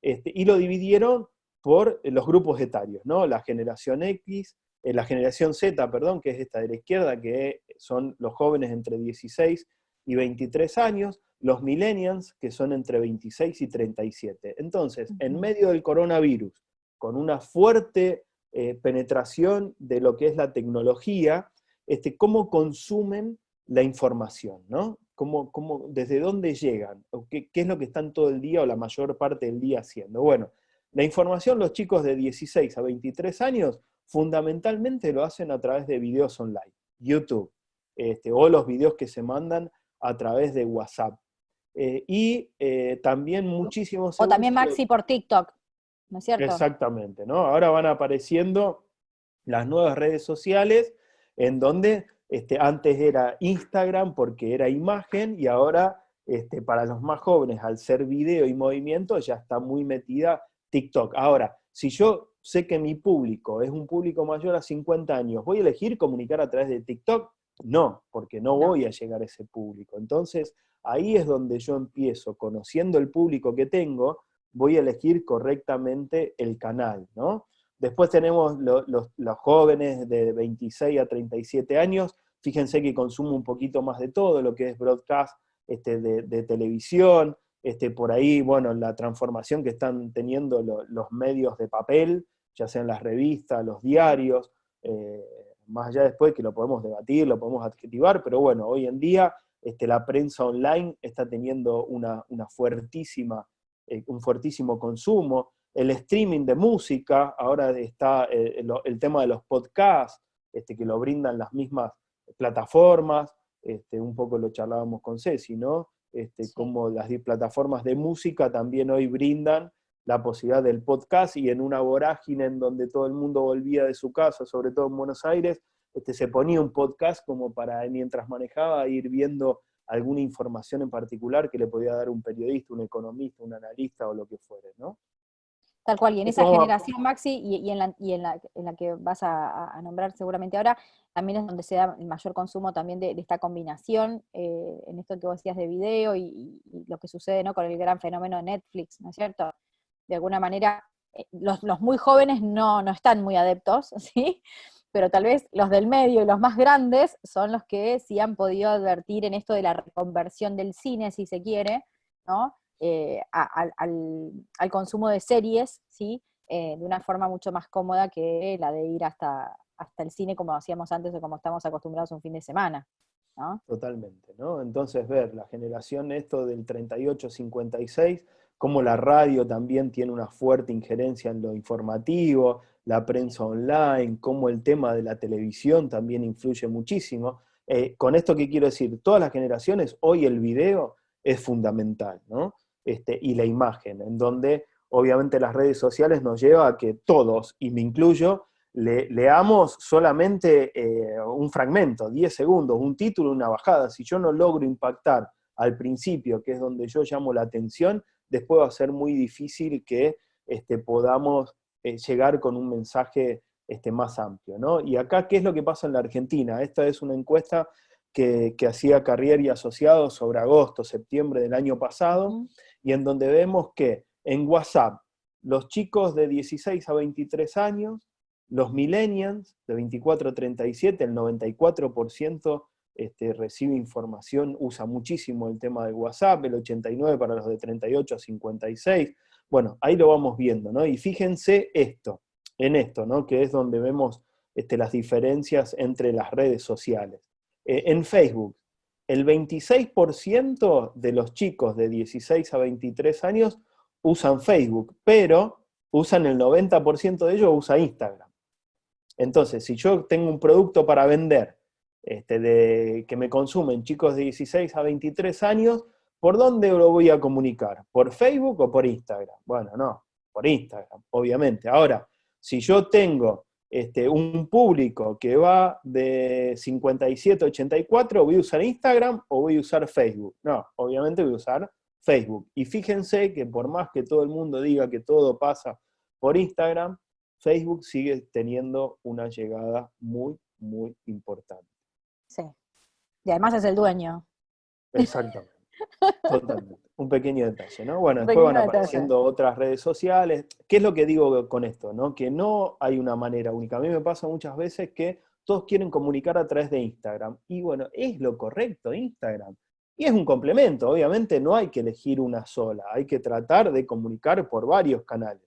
y lo dividieron por los grupos etarios, ¿no? La generación X, la generación Z, perdón, que es esta de la izquierda, que son los jóvenes entre 16 y 23 años, los millennials, que son entre 26 y 37. Entonces, en medio del coronavirus, con una fuerte penetración de lo que es la tecnología, cómo consumen la información, ¿no? ¿Desde dónde llegan? ¿O qué es lo que están todo el día o la mayor parte del día haciendo? Bueno, la información los chicos de 16 a 23 años fundamentalmente lo hacen a través de videos online, YouTube, o los videos que se mandan a través de WhatsApp. También muchísimos O también, segundos... Maxi, por TikTok, ¿no es cierto? Exactamente, ¿no? Ahora van apareciendo las nuevas redes sociales en donde antes era Instagram porque era imagen y ahora para los más jóvenes al ser video y movimiento ya está muy metida TikTok. Ahora, si yo sé que mi público es un público mayor a 50 años, ¿voy a elegir comunicar a través de TikTok? No, porque no No. voy a llegar a ese público. Entonces, ahí es donde yo empiezo, conociendo el público que tengo, voy a elegir correctamente el canal, ¿no? Después tenemos los jóvenes de 26 a 37 años, fíjense que consumo un poquito más de todo, lo que es broadcast de televisión, por ahí, bueno, la transformación que están teniendo los medios de papel, ya sean las revistas, los diarios, más allá después que lo podemos debatir, lo podemos adjetivar, pero bueno, hoy en día la prensa online está teniendo un fuertísimo consumo. El streaming de música, ahora está el tema de los podcasts, que lo brindan las mismas plataformas, un poco lo charlábamos con Ceci, ¿no? Sí. Como las plataformas de música también hoy brindan la posibilidad del podcast, y en una vorágine en donde todo el mundo volvía de su casa, sobre todo en Buenos Aires, se ponía un podcast como para, mientras manejaba, ir viendo alguna información en particular que le podía dar un periodista, un economista, un analista o lo que fuere, ¿no? Tal cual, y en esa Esto, generación, Maxi, y en la que vas a nombrar seguramente ahora, también es donde se da el mayor consumo también de esta combinación, en esto que vos decías de video y lo que sucede, ¿no?, con el gran fenómeno de Netflix, ¿no es cierto? De alguna manera, los muy jóvenes no están muy adeptos, ¿sí? Pero tal vez los del medio y los más grandes son los que sí han podido advertir en esto de la reconversión del cine, si se quiere, ¿no? Al consumo de series, ¿sí? De una forma mucho más cómoda que la de ir hasta el cine como hacíamos antes o como estamos acostumbrados un fin de semana, ¿no? totalmente, ¿no? Entonces, ver la generación esto del 38-56, cómo la radio también tiene una fuerte injerencia en lo informativo, la prensa online, cómo el tema de la televisión también influye muchísimo. Con esto, ¿qué quiero decir? Todas las generaciones, hoy el video es fundamental, ¿no? Y la imagen, en donde obviamente las redes sociales nos lleva a que todos, y me incluyo, leamos solamente un fragmento, 10 segundos, un título, una bajada. Si yo no logro impactar al principio, que es donde yo llamo la atención, después va a ser muy difícil que podamos llegar con un mensaje más amplio, ¿no? Y acá, ¿qué es lo que pasa en la Argentina? Esta es una encuesta que hacía Carrier y Asociados sobre agosto, septiembre del año pasado, y en donde vemos que en WhatsApp, los chicos de 16 a 23 años, los millennials de 24 a 37, el 94% recibe información, usa muchísimo el tema de WhatsApp, el 89% para los de 38 a 56. Bueno, ahí lo vamos viendo, ¿no? Y fíjense en esto, ¿no? Que es donde vemos las diferencias entre las redes sociales. En Facebook, el 26% de los chicos de 16 a 23 años usan Facebook, pero usan el 90% de ellos usa Instagram. Entonces, si yo tengo un producto para vender que me consumen chicos de 16 a 23 años, ¿por dónde lo voy a comunicar? ¿Por Facebook o por Instagram? Bueno, no, por Instagram, obviamente. Ahora, si yo tengo un público que va de 57 a 84, ¿voy a usar Instagram o voy a usar Facebook? No, obviamente voy a usar Facebook. Y fíjense que por más que todo el mundo diga que todo pasa por Instagram, Facebook sigue teniendo una llegada muy, muy importante. Sí. Y además es el dueño. Exactamente, totalmente. Un pequeño detalle, ¿no? Bueno, Un después van pequeño detalle. apareciendo otras redes sociales. ¿Qué es lo que digo con esto? ¿No? Que no hay una manera única. A mí me pasa muchas veces que todos quieren comunicar a través de Instagram. Y bueno, es lo correcto, Instagram. Y es un complemento, obviamente no hay que elegir una sola, hay que tratar de comunicar por varios canales.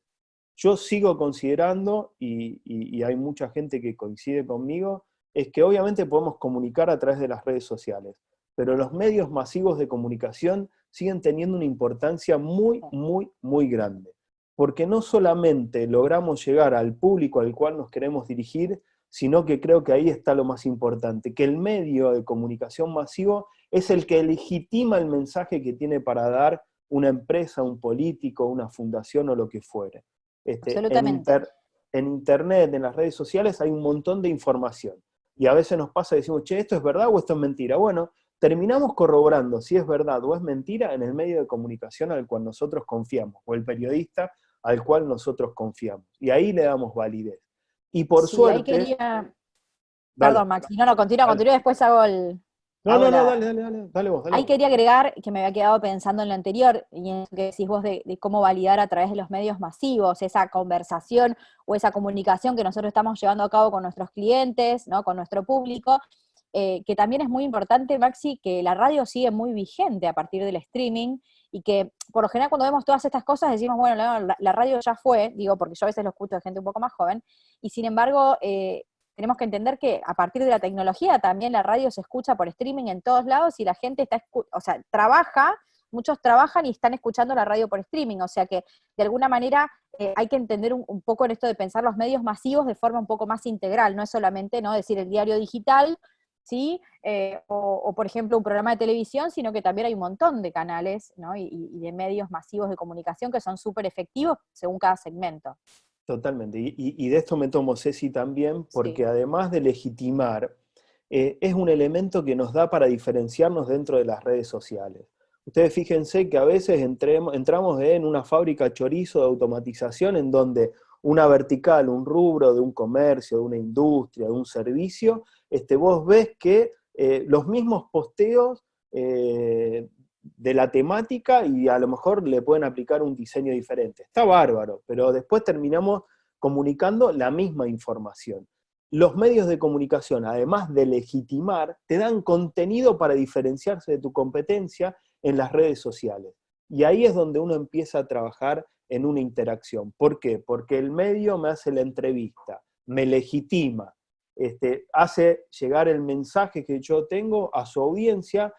Yo sigo considerando, y hay mucha gente que coincide conmigo, es que obviamente podemos comunicar a través de las redes sociales, pero los medios masivos de comunicación siguen teniendo una importancia muy, muy, muy grande, porque no solamente logramos llegar al público al cual nos queremos dirigir, sino que creo que ahí está lo más importante, que el medio de comunicación masivo es el que legitima el mensaje que tiene para dar una empresa, un político, una fundación o lo que fuere. Este, en, Absolutamente. inter, en internet, en las redes sociales, hay un montón de información. Y a veces nos pasa y decimos, che, ¿esto es verdad o esto es mentira? Bueno, terminamos corroborando si es verdad o es mentira en el medio de comunicación al cual nosotros confiamos, o el periodista al cual nosotros confiamos. Y ahí le damos validez. Y por Sí, ahí suerte, quería. dale, Perdón, Maxi. No, continúa, dale. continúa, después hago No, hago no, no, la. dale, dale, dale, dale vos, dale Ahí vos. quería agregar que me había quedado pensando en lo anterior, y en lo que decís vos de cómo validar a través de los medios masivos esa conversación o esa comunicación que nosotros estamos llevando a cabo con nuestros clientes, ¿no?, con nuestro público, que también es muy importante, Maxi, que la radio sigue muy vigente a partir del streaming, y que por lo general cuando vemos todas estas cosas decimos, bueno, la radio ya fue, digo, porque yo a veces lo escucho de gente un poco más joven, y sin embargo, tenemos que entender que a partir de la tecnología también la radio se escucha por streaming en todos lados y la gente muchos trabajan y están escuchando la radio por streaming, o sea que de alguna manera hay que entender un poco en esto de pensar los medios masivos de forma un poco más integral, no es solamente, ¿no?, decir el diario digital, ¿sí? O, por ejemplo un programa de televisión, sino que también hay un montón de canales, ¿no?, y de medios masivos de comunicación que son súper efectivos según cada segmento. Totalmente. Y de esto me tomo, Ceci, también, Sí, porque además de legitimar, es un elemento que nos da para diferenciarnos dentro de las redes sociales. Ustedes fíjense que a veces entramos en una fábrica chorizo de automatización en donde una vertical, un rubro de un comercio, de una industria, de un servicio, vos ves que los mismos posteos de la temática y a lo mejor le pueden aplicar un diseño diferente. Está bárbaro, pero después terminamos comunicando la misma información. Los medios de comunicación, además de legitimar, te dan contenido para diferenciarse de tu competencia en las redes sociales. Y ahí es donde uno empieza a trabajar en una interacción. ¿Por qué? Porque el medio me hace la entrevista, me legitima, hace llegar el mensaje que yo tengo a su audiencia,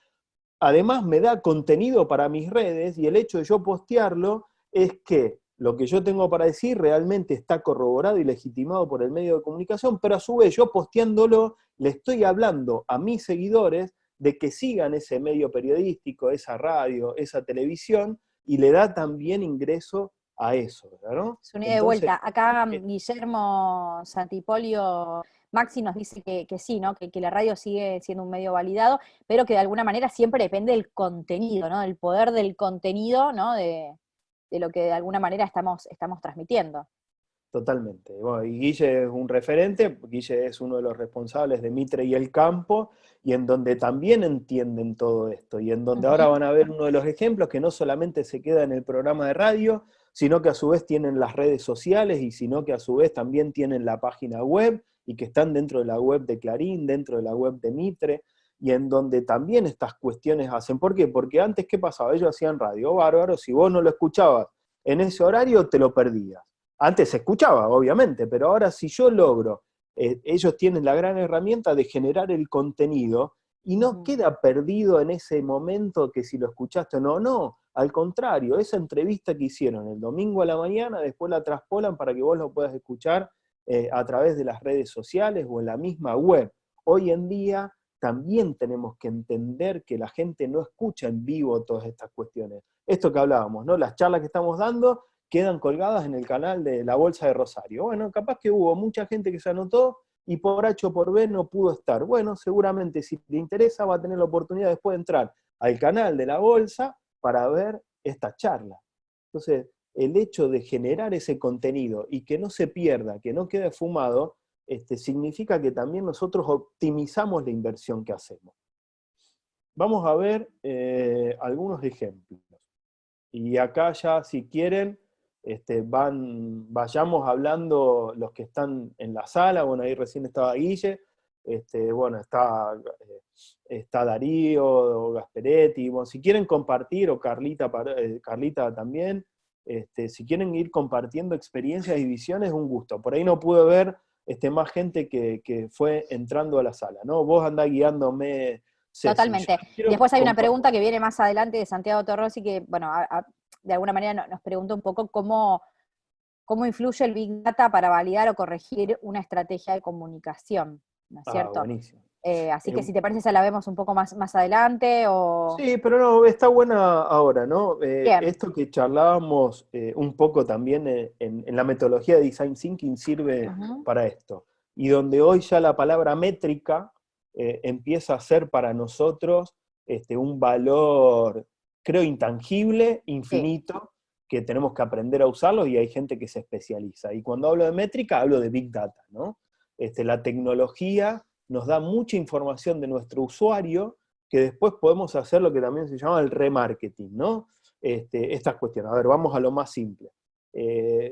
además me da contenido para mis redes y el hecho de yo postearlo es que lo que yo tengo para decir realmente está corroborado y legitimado por el medio de comunicación, pero a su vez yo posteándolo le estoy hablando a mis seguidores de que sigan ese medio periodístico, esa radio, esa televisión, y le da también ingreso a eso, ¿no? Es un ida y Entonces, vuelta. Acá Guillermo Santipolio Maxi nos dice que sí, ¿no? Que la radio sigue siendo un medio validado, pero que de alguna manera siempre depende del contenido, ¿no? Del poder del contenido, ¿no? De lo que de alguna manera estamos transmitiendo. totalmente. Bueno, y Guille es un referente, Guille es uno de los responsables de Mitre y El Campo, y en donde también entienden todo esto, y en donde ahora Ujú. van a ver uno de los ejemplos que no solamente se queda en el programa de radio, sino que a su vez tienen las redes sociales, y sino que a su vez también tienen la página web, y que están dentro de la web de Clarín, dentro de la web de Mitre, y en donde también estas cuestiones hacen. ¿Por qué? Porque antes, ¿qué pasaba? Ellos hacían radio, bárbaro, si vos no lo escuchabas en ese horario, te lo perdías. Antes se escuchaba, obviamente, pero ahora si yo logro, ellos tienen la gran herramienta de generar el contenido y no Ujú. queda perdido en ese momento que si lo escuchaste o no, no, al contrario, esa entrevista que hicieron el domingo a la mañana, después la traspolan para que vos lo puedas escuchar a través de las redes sociales o en la misma web. Hoy en día también tenemos que entender que la gente no escucha en vivo todas estas cuestiones. Esto que hablábamos, ¿no? Las charlas que estamos dando quedan colgadas en el canal de la Bolsa de Rosario. Bueno, capaz que hubo mucha gente que se anotó y por H o por B no pudo estar. Bueno, seguramente si le interesa va a tener la oportunidad después de entrar al canal de la Bolsa para ver esta charla. Entonces, el hecho de generar ese contenido y que no se pierda, que no quede fumado, significa que también nosotros optimizamos la inversión que hacemos. Vamos a ver algunos ejemplos. Y acá ya, si quieren, vayamos hablando los que están en la sala. Bueno, ahí recién estaba Guille, bueno, está Darío, Gasperetti. Bueno, si quieren compartir, o Carlita también, si quieren ir compartiendo experiencias y visiones, un gusto. Por ahí no pude ver más gente que fue entrando a la sala, ¿no? Vos andás guiándome, Ceci. Yo Totalmente. quiero Después hay una compartir. pregunta que viene más adelante de Santiago Torrosi que, bueno, de alguna manera nos pregunta un poco cómo influye el Big Data para validar o corregir una estrategia de comunicación, ¿no es Ah, cierto? buenísimo. Así que si te parece, esa la vemos un poco más adelante o... Sí, pero no, está buena ahora, ¿no? Bien. Esto que charlábamos un poco también en la metodología de Design Thinking sirve Ujú. para esto. Y donde hoy ya la palabra métrica empieza a ser para nosotros un valor, creo, intangible, Sí. infinito, que tenemos que aprender a usarlo y hay gente que se especializa. Y cuando hablo de métrica, hablo de Big Data, ¿no? La tecnología nos da mucha información de nuestro usuario que después podemos hacer lo que también se llama el remarketing, ¿no? Estas cuestiones. A ver, vamos a lo más simple.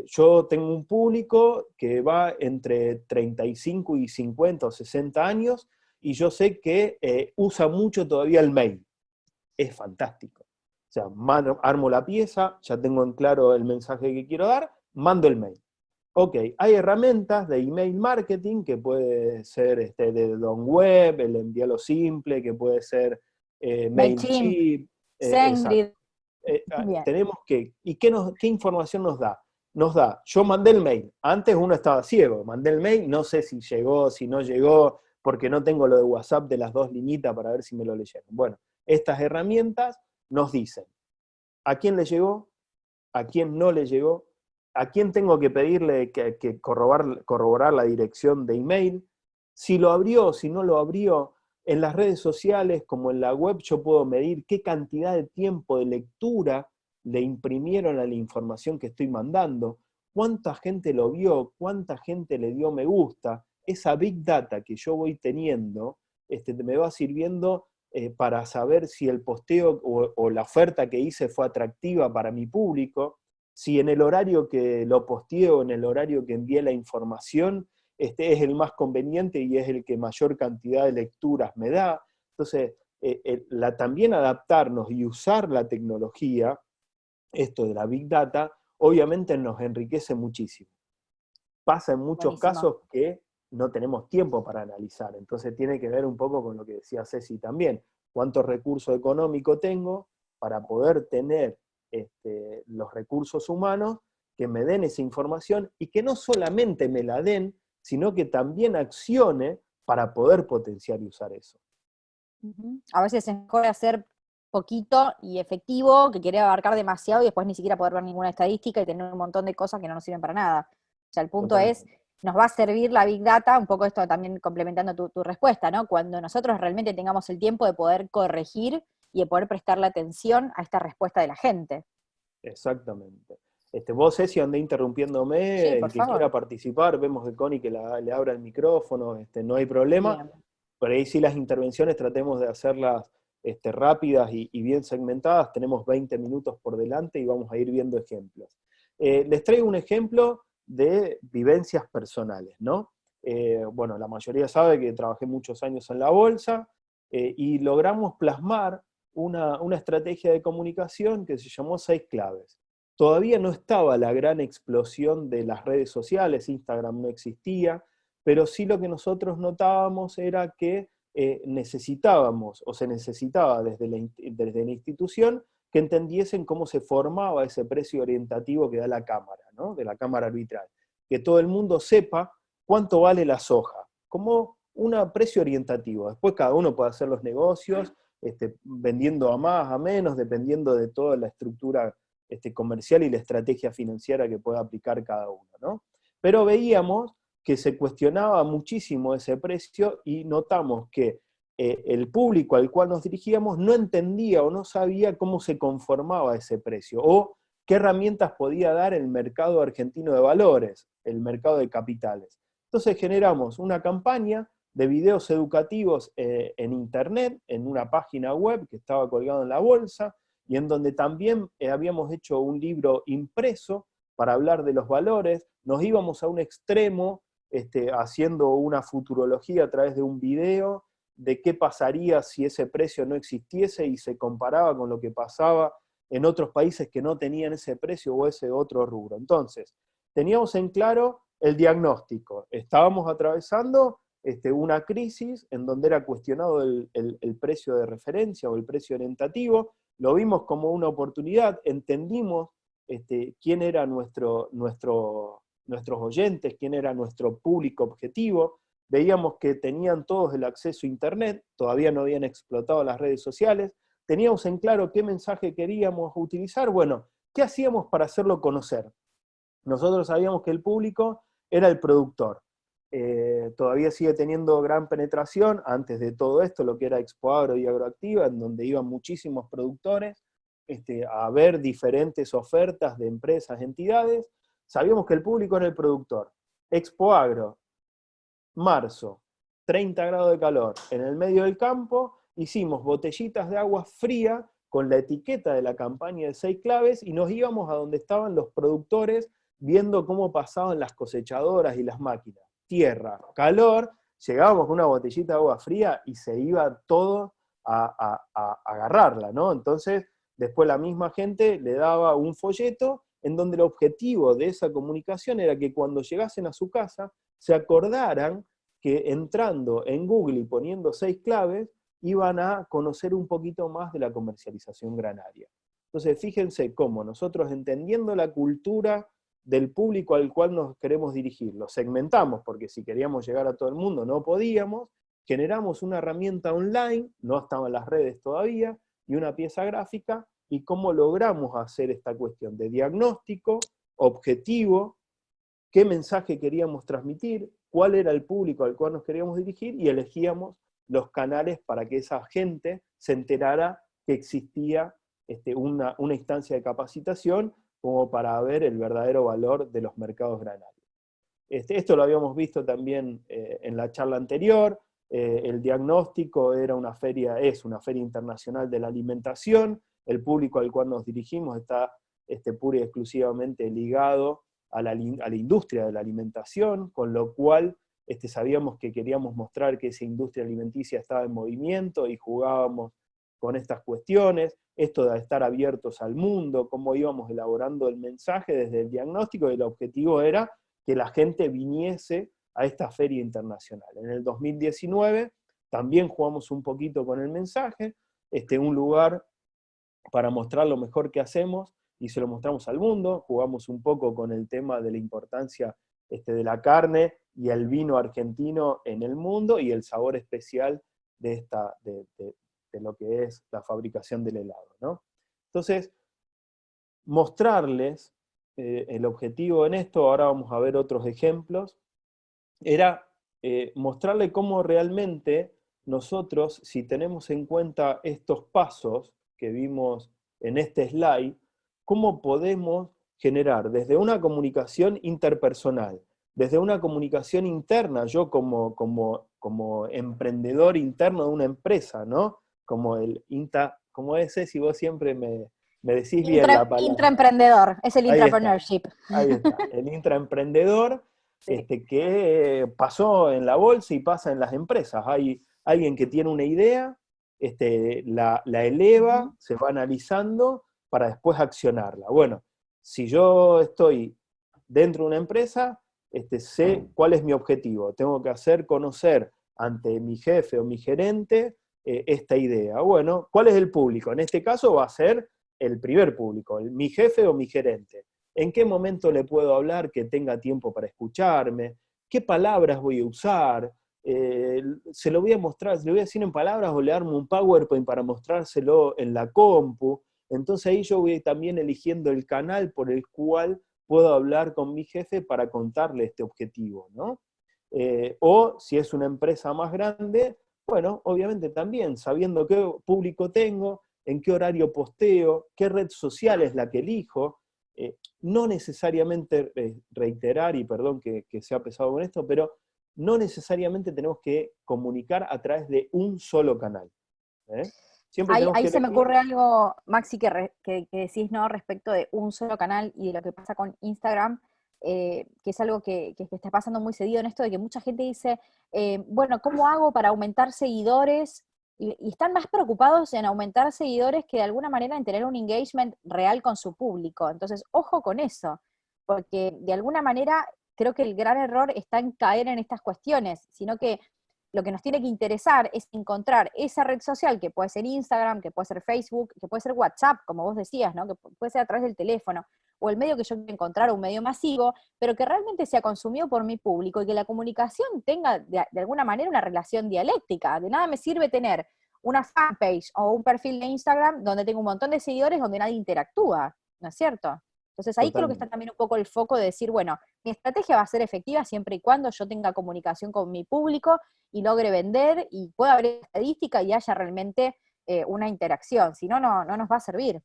Yo tengo un público que va entre 35 y 50 o 60 años y yo sé que usa mucho todavía el mail. Es fantástico. O sea, armo la pieza, ya tengo en claro el mensaje que quiero dar, mando el mail. Ok, hay herramientas de email marketing que puede ser de Don Web, el envíalo simple, que puede ser MailChimp, MailChimp, exacto. SendGrid, bien. Tenemos que, ¿y qué información nos da? Nos da, yo mandé el mail, antes uno estaba ciego, mandé el mail, no sé si llegó, si no llegó, porque no tengo lo de WhatsApp de las dos liñitas para ver si me lo leyeron. Bueno, estas herramientas nos dicen a quién le llegó, a quién no le llegó, a quién tengo que pedirle que corroborar la dirección de email, si lo abrió, si no lo abrió, En las redes sociales, como en la web, yo puedo medir qué cantidad de tiempo de lectura le imprimieron a la información que estoy mandando, cuánta gente lo vio, cuánta gente le dio me gusta. Esa big data que yo voy teniendo me va sirviendo para saber si el posteo o la oferta que hice fue atractiva para mi público, si en el horario que lo posteé o en el horario que envié la información es el más conveniente y es el que mayor cantidad de lecturas me da. Entonces, también adaptarnos y usar la tecnología, esto de la Big Data, obviamente nos enriquece muchísimo. Pasa en muchos Buenísimo. casos que no tenemos tiempo para analizar, entonces tiene que ver un poco con lo que decía Ceci también, cuánto recurso económico tengo para poder tener los recursos humanos que me den esa información y que no solamente me la den, sino que también accione para poder potenciar y usar eso. A veces es mejor hacer poquito y efectivo que querer abarcar demasiado y después ni siquiera poder ver ninguna estadística y tener un montón de cosas que no nos sirven para nada. O sea, el punto es, Totalmente. nos va a servir la Big Data, un poco esto también complementando tu respuesta, ¿no? Cuando nosotros realmente tengamos el tiempo de poder corregir y de poder prestarle atención a esta respuesta de la gente. Exactamente. Vos, Ceci, andé Sí, interrumpiéndome, el por que favor. quiera participar, vemos que Connie que le abra el micrófono, no hay problema. Bien. Por ahí sí las intervenciones tratemos de hacerlas rápidas y bien segmentadas. Tenemos 20 minutos por delante y vamos a ir viendo ejemplos. Les traigo un ejemplo de vivencias personales, ¿no? Bueno, la mayoría sabe que trabajé muchos años en la bolsa y logramos plasmar una estrategia de comunicación que se llamó 6 claves. Todavía no estaba la gran explosión de las redes sociales, Instagram no existía, pero sí lo que nosotros notábamos era que necesitábamos, o se necesitaba desde la institución, que entendiesen cómo se formaba ese precio orientativo que da la Cámara, ¿no? De la Cámara Arbitral. Que todo el mundo sepa cuánto vale la soja, como un precio orientativo. Después cada uno puede hacer los negocios, vendiendo a más, a menos, dependiendo de toda la estructura comercial y la estrategia financiera que pueda aplicar cada uno, ¿no? Pero veíamos que se cuestionaba muchísimo ese precio y notamos que el público al cual nos dirigíamos no entendía o no sabía cómo se conformaba ese precio o qué herramientas podía dar el mercado argentino de valores, el mercado de capitales. Entonces generamos una campaña de videos educativos en internet, en una página web que estaba colgada en la bolsa, y en donde también habíamos hecho un libro impreso para hablar de los valores, nos íbamos a un extremo haciendo una futurología a través de un video de qué pasaría si ese precio no existiese y se comparaba con lo que pasaba en otros países que no tenían ese precio o ese otro rubro. Entonces, teníamos en claro el diagnóstico. Estábamos atravesando una crisis en donde era cuestionado el precio de referencia o el precio orientativo, lo vimos como una oportunidad, entendimos quién era nuestros oyentes, quién era nuestro público objetivo, veíamos que tenían todos el acceso a Internet, todavía no habían explotado las redes sociales, teníamos en claro qué mensaje queríamos utilizar, bueno, ¿qué hacíamos para hacerlo conocer? Nosotros sabíamos que el público era el productor. Todavía sigue teniendo gran penetración, antes de todo esto, lo que era Expo Agro y Agroactiva, en donde iban muchísimos productores a ver diferentes ofertas de empresas, entidades. Sabíamos que el público era el productor. Expo Agro, marzo, 30 grados de calor, en el medio del campo, hicimos botellitas de agua fría con la etiqueta de la campaña de 6 claves y nos íbamos a donde estaban los productores viendo cómo pasaban las cosechadoras y las máquinas. Tierra, calor, llegábamos con una botellita de agua fría y se iba todo a agarrarla, ¿no? Entonces, después la misma gente le daba un folleto en donde el objetivo de esa comunicación era que cuando llegasen a su casa se acordaran que entrando en Google y poniendo 6 claves, iban a conocer un poquito más de la comercialización granaria. Entonces, fíjense cómo nosotros, entendiendo la cultura del público al cual nos queremos dirigir, lo segmentamos, porque si queríamos llegar a todo el mundo no podíamos, generamos una herramienta online, no estaban las redes todavía, y una pieza gráfica, y cómo logramos hacer esta cuestión de diagnóstico, objetivo, qué mensaje queríamos transmitir, cuál era el público al cual nos queríamos dirigir, y elegíamos los canales para que esa gente se enterara que existía una instancia de capacitación como para ver el verdadero valor de los mercados granarios. Esto lo habíamos visto también en la charla anterior. El diagnóstico es una feria internacional de la alimentación. El público al cual nos dirigimos está pura y exclusivamente ligado a la industria de la alimentación, con lo cual sabíamos que queríamos mostrar que esa industria alimenticia estaba en movimiento y jugábamos con estas cuestiones, esto de estar abiertos al mundo, cómo íbamos elaborando el mensaje desde el diagnóstico, y el objetivo era que la gente viniese a esta feria internacional. En el 2019 también jugamos un poquito con el mensaje, un lugar para mostrar lo mejor que hacemos, y se lo mostramos al mundo, jugamos un poco con el tema de la importancia de la carne y el vino argentino en el mundo, y el sabor especial de lo que es la fabricación del helado, ¿no? Entonces, mostrarles el objetivo en esto, ahora vamos a ver otros ejemplos, era mostrarle cómo realmente nosotros, si tenemos en cuenta estos pasos que vimos en este slide, cómo podemos generar desde una comunicación interpersonal, desde una comunicación interna, yo como emprendedor interno de una empresa, ¿no? Como ese, si vos siempre me decís bien la palabra. Intraemprendedor, es el intrapreneurship. Ahí está, el intraemprendedor, Sí. que pasó en la bolsa y pasa en las empresas. Hay alguien que tiene una idea, la eleva, se va analizando para después accionarla. Bueno, si yo estoy dentro de una empresa, sé cuál es mi objetivo. Tengo que hacer conocer ante mi jefe o mi gerente esta idea. Bueno, ¿cuál es el público? En este caso va a ser el primer público, mi jefe o mi gerente. ¿En qué momento le puedo hablar que tenga tiempo para escucharme? ¿Qué palabras voy a usar? Se lo voy a mostrar, se lo voy a decir en palabras o le armo un PowerPoint para mostrárselo en la compu. Entonces ahí yo voy también eligiendo el canal por el cual puedo hablar con mi jefe para contarle este objetivo, ¿no? O si es una empresa más grande, bueno, obviamente también, sabiendo qué público tengo, en qué horario posteo, qué red social es la que elijo, no necesariamente reiterar, y perdón que sea pesado con esto, pero no necesariamente tenemos que comunicar a través de un solo canal. Siempre tenemos Ahí que se me elegir. ocurre algo, Maxi, que decís, ¿no? Respecto de un solo canal y de lo que pasa con Instagram, que es algo que está pasando muy seguido en esto de que mucha gente dice, bueno, ¿cómo hago para aumentar seguidores? Y están más preocupados en aumentar seguidores que de alguna manera en tener un engagement real con su público. Entonces, ojo con eso, porque de alguna manera creo que el gran error está en caer en estas cuestiones, sino que lo que nos tiene que interesar es encontrar esa red social, que puede ser Instagram, que puede ser Facebook, que puede ser WhatsApp, como vos decías, ¿no? Que puede ser a través del teléfono, o el medio que yo quiero encontrar, un medio masivo, pero que realmente sea consumido por mi público y que la comunicación tenga de alguna manera una relación dialéctica. De nada me sirve tener una fanpage o un perfil de Instagram donde tengo un montón de seguidores donde nadie interactúa, ¿no es cierto? Entonces ahí creo que está Totalmente. también un poco el foco de decir, bueno, mi estrategia va a ser efectiva siempre y cuando yo tenga comunicación con mi público y logre vender y pueda haber estadística y haya realmente una interacción, si no, no nos va a servir.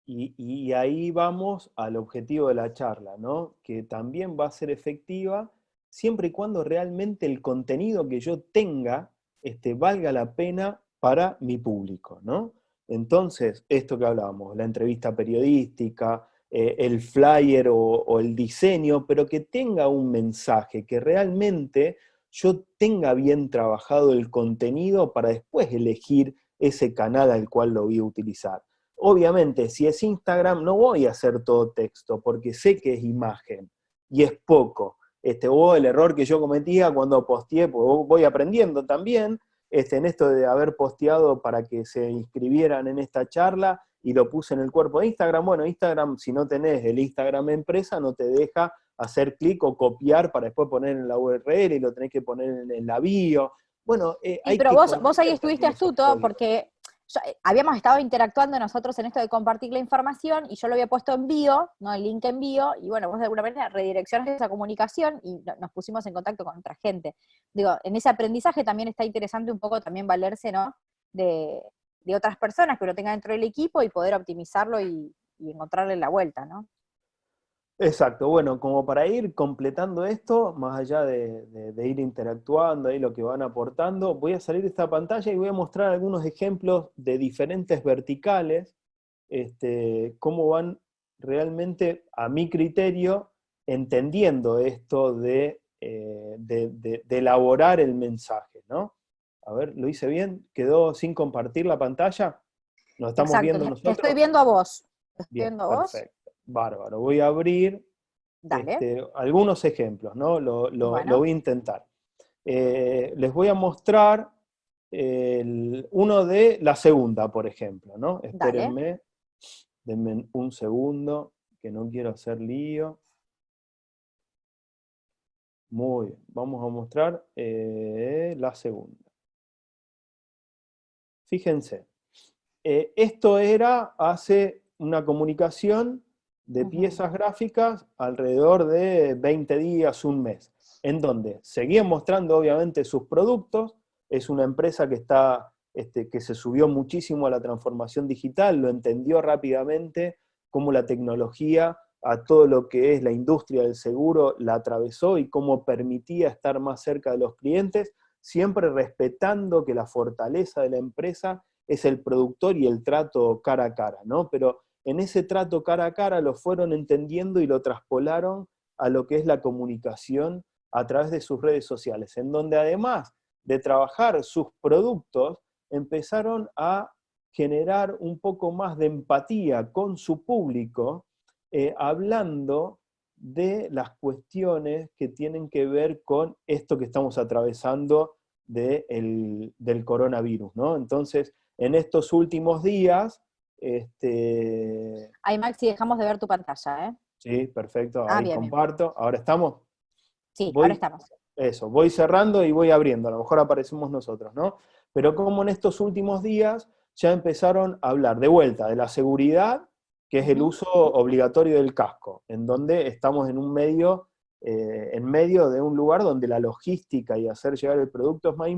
Y ahí vamos al objetivo de la charla, ¿no? Que también va a ser efectiva siempre y cuando realmente el contenido que yo tenga valga la pena para mi público, ¿no? Entonces, esto que hablábamos, la entrevista periodística, el flyer o el diseño, pero que tenga un mensaje, que realmente yo tenga bien trabajado el contenido para después elegir ese canal al cual lo voy a utilizar. Obviamente, si es Instagram, no voy a hacer todo texto, porque sé que es imagen, y es poco. O el error que yo cometía cuando posteé, pues voy aprendiendo también, en esto de haber posteado para que se inscribieran en esta charla, y lo puse en el cuerpo de Instagram. Bueno, Instagram, si no tenés el Instagram empresa, no te deja hacer clic o copiar para después poner en la URL, y lo tenés que poner en la bio. Bueno, Sí, hay pero que vos ahí conocer estuviste también esos astuto códigos. porque habíamos estado interactuando nosotros en esto de compartir la información, y yo lo había puesto en bio, ¿no? El link en bio, y bueno, vos de alguna manera redireccionaste esa comunicación y nos pusimos en contacto con otra gente. Digo, en ese aprendizaje también está interesante un poco también valerse, ¿no? De otras personas que uno tenga dentro del equipo y poder optimizarlo y encontrarle la vuelta, ¿no? Exacto, bueno, como para ir completando esto, más allá de ir interactuando ahí lo que van aportando, voy a salir de esta pantalla y voy a mostrar algunos ejemplos de diferentes verticales, cómo van realmente, a mi criterio, entendiendo esto de elaborar el mensaje, ¿no? A ver, ¿lo hice bien? ¿Quedó sin compartir la pantalla? ¿Nos estamos Exacto, viendo te estoy nosotros? viendo a vos. Te estoy Bien, viendo a vos. perfecto. Bárbaro. Voy a abrir Dale. algunos ejemplos, ¿no? Lo Bueno, voy a intentar. Les voy a mostrar uno de la segunda, por ejemplo, ¿no? dale. Espérenme, denme un segundo, que no quiero hacer lío. Muy bien, vamos a mostrar la segunda. Fíjense, esto era hace una comunicación de Ujú. piezas gráficas alrededor de 20 días, un mes, en donde seguían mostrando obviamente sus productos. Es una empresa que que se subió muchísimo a la transformación digital, lo entendió rápidamente, cómo la tecnología a todo lo que es la industria del seguro la atravesó y cómo permitía estar más cerca de los clientes, siempre respetando que la fortaleza de la empresa es el productor y el trato cara a cara, ¿no? Pero en ese trato cara a cara lo fueron entendiendo y lo traspolaron a lo que es la comunicación a través de sus redes sociales, en donde además de trabajar sus productos, empezaron a generar un poco más de empatía con su público, hablando de las cuestiones que tienen que ver con esto que estamos atravesando del coronavirus, ¿no? Entonces, en estos últimos días, Ahí, Maxi, dejamos de ver tu pantalla, ¿eh? sí, perfecto, Ah, ahí bien, bien. comparto, ahora estamos, Sí, ahora voy, estamos. voy cerrando y voy abriendo, a lo mejor aparecemos nosotros, ¿no? Pero como en estos últimos días ya empezaron a hablar de vuelta de la seguridad, que es el Ujú. uso obligatorio del casco, en donde estamos en medio de un lugar donde la logística y hacer llegar el producto es muy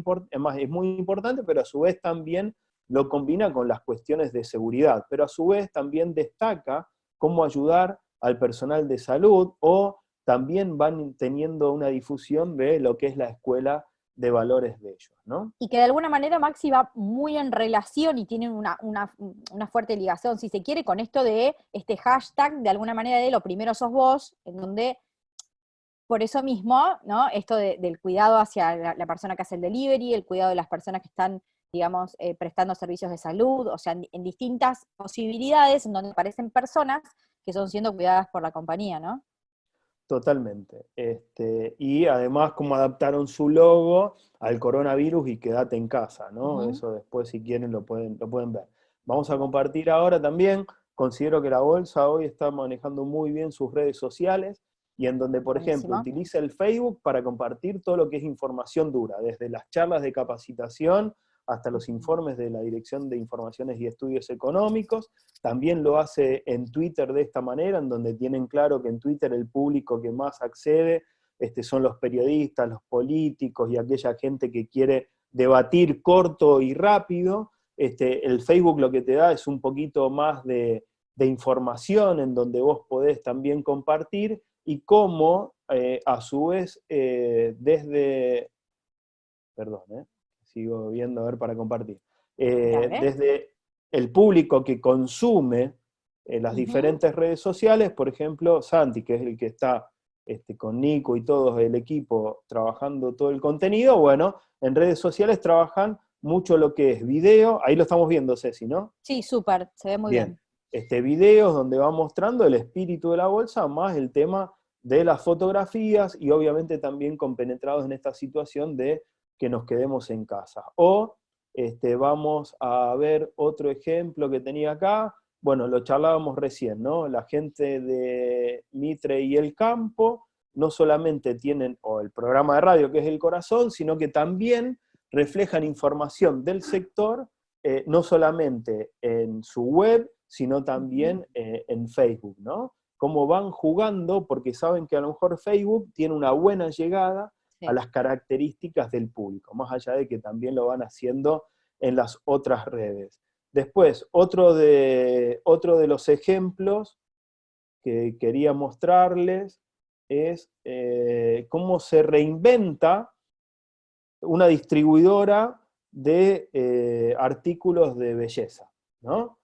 importante, pero a su vez también lo combina con las cuestiones de seguridad, pero a su vez también destaca cómo ayudar al personal de salud, o también van teniendo una difusión de lo que es la escuela de valores de ellos, ¿no? Y que de alguna manera Maxi va muy en relación y tiene una fuerte ligación, si se quiere, con esto de este hashtag, de alguna manera, de lo primero sos vos, en donde por eso mismo, ¿no? Esto del cuidado hacia la persona que hace el delivery, el cuidado de las personas que están, digamos, prestando servicios de salud, o sea, en distintas posibilidades en donde aparecen personas que son siendo cuidadas por la compañía, ¿no? Totalmente. Y además cómo adaptaron su logo al coronavirus y quédate en casa, ¿no? Ujú. Eso después, si quieren, lo pueden ver. Vamos a Bueno, compartir ahora también. Considero que la bolsa hoy está manejando muy bien sus redes sociales, y en donde, por ejemplo, buenísimo. utiliza el Facebook para compartir todo lo que es información dura, desde las charlas de capacitación hasta los Ujú. informes de la Dirección de Informaciones y Estudios Económicos. También lo hace en Twitter de esta manera, en donde tienen claro que en Twitter el público que más accede son los periodistas, los políticos y aquella gente que quiere debatir corto y rápido. El Facebook lo que te da es un poquito más de información, en donde vos podés también compartir, y cómo a su vez perdón, sigo viendo a ver para compartir. Dale. Desde el público que consume las Ujú. diferentes redes sociales, por ejemplo, Santi, que es el que está con Nico y todo el equipo trabajando todo el contenido, bueno, en redes sociales trabajan mucho lo que es video, ahí lo estamos viendo, Ceci, ¿no? Sí, súper, se ve muy Bien, bien. videos donde va mostrando el espíritu de la bolsa, más el tema de las fotografías, y obviamente también compenetrados en esta situación de que nos quedemos en casa. O vamos a ver otro ejemplo que tenía acá. Bueno, lo charlábamos recién, ¿no? La gente de Mitre y El Campo no solamente tienen o el programa de radio, que es El Corazón, sino que también reflejan información del sector no solamente en su web, sino también en Facebook, ¿no? Cómo van jugando, porque saben que a lo mejor Facebook tiene una buena llegada a Sí. las características del público, más allá de que también lo van haciendo en las otras redes. Después, otro de los ejemplos que quería mostrarles es cómo se reinventa una distribuidora de artículos de belleza, ¿no?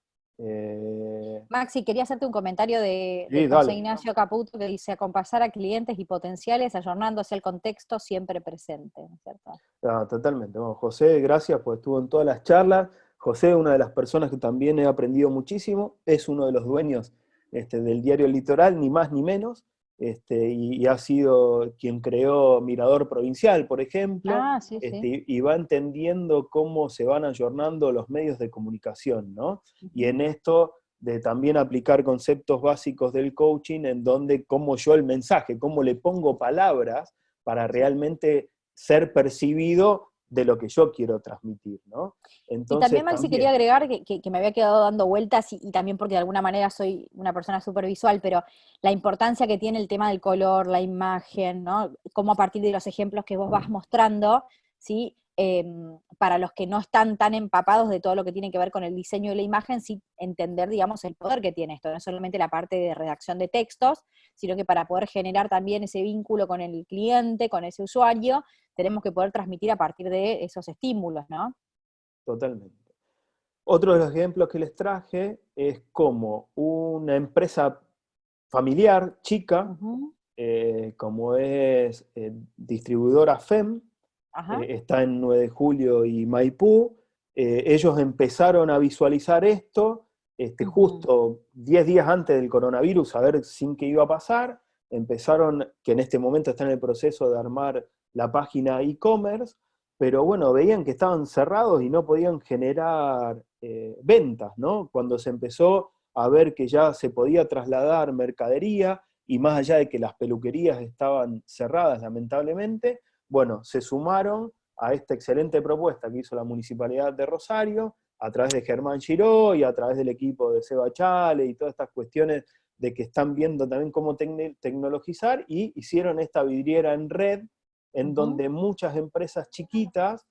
Maxi, quería hacerte un comentario de Sí, José dale. Ignacio Caputo que dice, acompasar a clientes y potenciales, ayornándose al contexto siempre presente, ¿no es cierto? Ah, totalmente. Bueno, José, gracias, pues estuvo en todas las charlas. José es una de las personas que también he aprendido muchísimo, es uno de los dueños del diario Litoral, ni más ni menos, y ha sido quien creó Mirador Provincial, por ejemplo, Ah, sí, sí. y va entendiendo cómo se van ayornando los medios de comunicación, ¿no? Y Ujú. en esto de también aplicar conceptos básicos del coaching, en donde cómo yo el mensaje, cómo le pongo palabras para Sí. realmente ser percibido de lo que yo quiero transmitir, ¿no? Y también, Entonces Maxi, quería también, agregar que me había quedado dando vueltas y también porque de alguna manera soy una persona súper visual, pero la importancia que tiene el tema del color, la imagen, ¿no? Cómo a partir de los ejemplos que vos vas mostrando, ¿sí? Para los que no están tan empapados de todo lo que tiene que ver con el diseño de la imagen, sí entender, digamos, el poder que tiene esto, no solamente la parte de redacción de textos, sino que para poder generar también ese vínculo con el cliente, con ese usuario, tenemos que poder transmitir a partir de esos estímulos, ¿no? totalmente. Otro de los ejemplos que les traje es como una empresa familiar, chica, Ujú. como es distribuidora FEM, Ajá. está en 9 de Julio y Maipú. Ellos empezaron a visualizar esto Ujú. justo 10 días antes del coronavirus, a ver sin qué iba a pasar. Empezaron, que en este momento está en el proceso de armar la página e-commerce, pero bueno, veían que estaban cerrados y no podían generar ventas, ¿no? Cuando se empezó a ver que ya se podía trasladar mercadería, y más allá de que las peluquerías estaban cerradas lamentablemente, bueno, se sumaron a esta excelente propuesta que hizo la Municipalidad de Rosario, a través de Germán Giró y a través del equipo de Seba Chale y todas estas cuestiones de que están viendo también cómo tecnologizar, y hicieron esta vidriera en red, en Ujú. donde muchas empresas chiquitas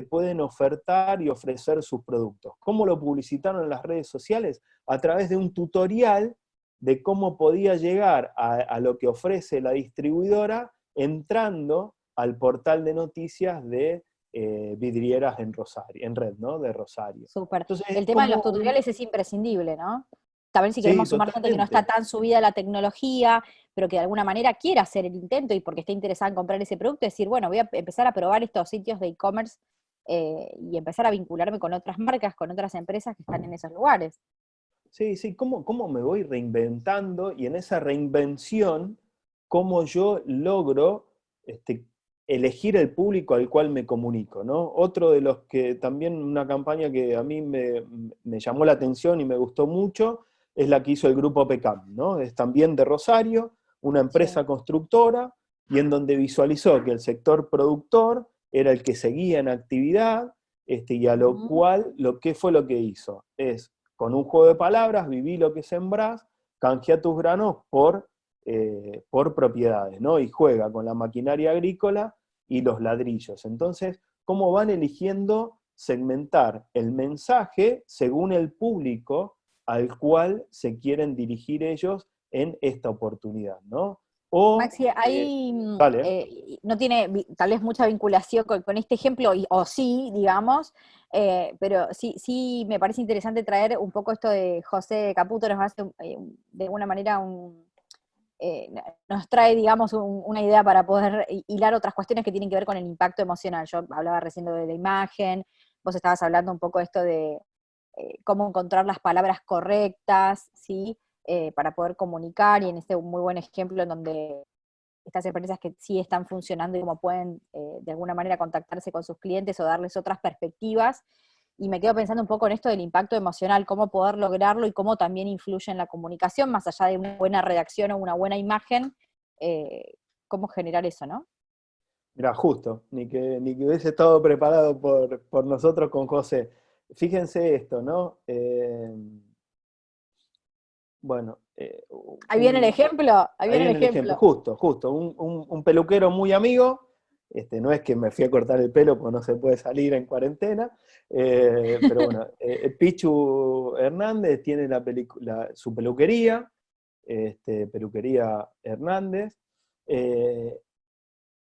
pueden ofertar y ofrecer sus productos. ¿Cómo lo publicitaron en las redes sociales? A través de un tutorial de cómo podía llegar a lo que ofrece la distribuidora entrando al portal de noticias de vidrieras en Rosario, en red, ¿no? De Rosario. Súper. Entonces es El tema de los como un... tutoriales es imprescindible, ¿no? También si Sí, queremos sumar gente que no está totalmente. tan subida a la tecnología, pero que de alguna manera quiera hacer el intento y porque está interesada en comprar ese producto, decir, bueno, voy a empezar a probar estos sitios de e-commerce y empezar a vincularme con otras marcas, con otras empresas que están en esos lugares. Sí, sí, cómo me voy reinventando, y en esa reinvención, cómo yo logro elegir el público al cual me comunico, ¿no? Otro de los que también, una campaña que a mí me llamó la atención y me gustó mucho, es la que hizo el grupo PECAM, ¿no? Es también de Rosario, una Sí. empresa constructora, y en donde visualizó que el sector productor era el que seguía en actividad, y a lo Ujú. cual, ¿qué fue lo que hizo? Es con un juego de palabras, viví lo que sembrás, canjea tus granos por propiedades, ¿no? Y juega con la maquinaria agrícola y los ladrillos. Entonces, ¿cómo van eligiendo segmentar el mensaje según el público al cual se quieren dirigir ellos en esta oportunidad, ¿no? O, Maxi, ahí dale, no tiene tal vez mucha vinculación con este ejemplo, o sí, digamos, pero sí, sí me parece interesante traer un poco esto de José Caputo, nos hace de alguna manera nos trae, digamos, una idea para poder hilar otras cuestiones que tienen que ver con el impacto emocional. Yo hablaba recién de la imagen, vos estabas hablando un poco de esto de cómo encontrar las palabras correctas, ¿sí? Para poder comunicar, y en este muy buen ejemplo en donde estas empresas que sí están funcionando y cómo pueden de alguna manera contactarse con sus clientes o darles otras perspectivas. Y me quedo pensando un poco en esto del impacto emocional, cómo poder lograrlo y cómo también influye en la comunicación, más allá de una buena redacción o una buena imagen, cómo generar eso, ¿no? mira, justo, ni que hubiese estado preparado por nosotros con José. fíjense esto, ¿no? Bueno, Ahí viene el ejemplo, ahí ahí viene el viene el ejemplo, ejemplo. justo, un peluquero muy amigo, no es que me fui a cortar el pelo porque no se puede salir en cuarentena, pero bueno, Pichu Hernández tiene su peluquería, Peluquería Hernández, eh,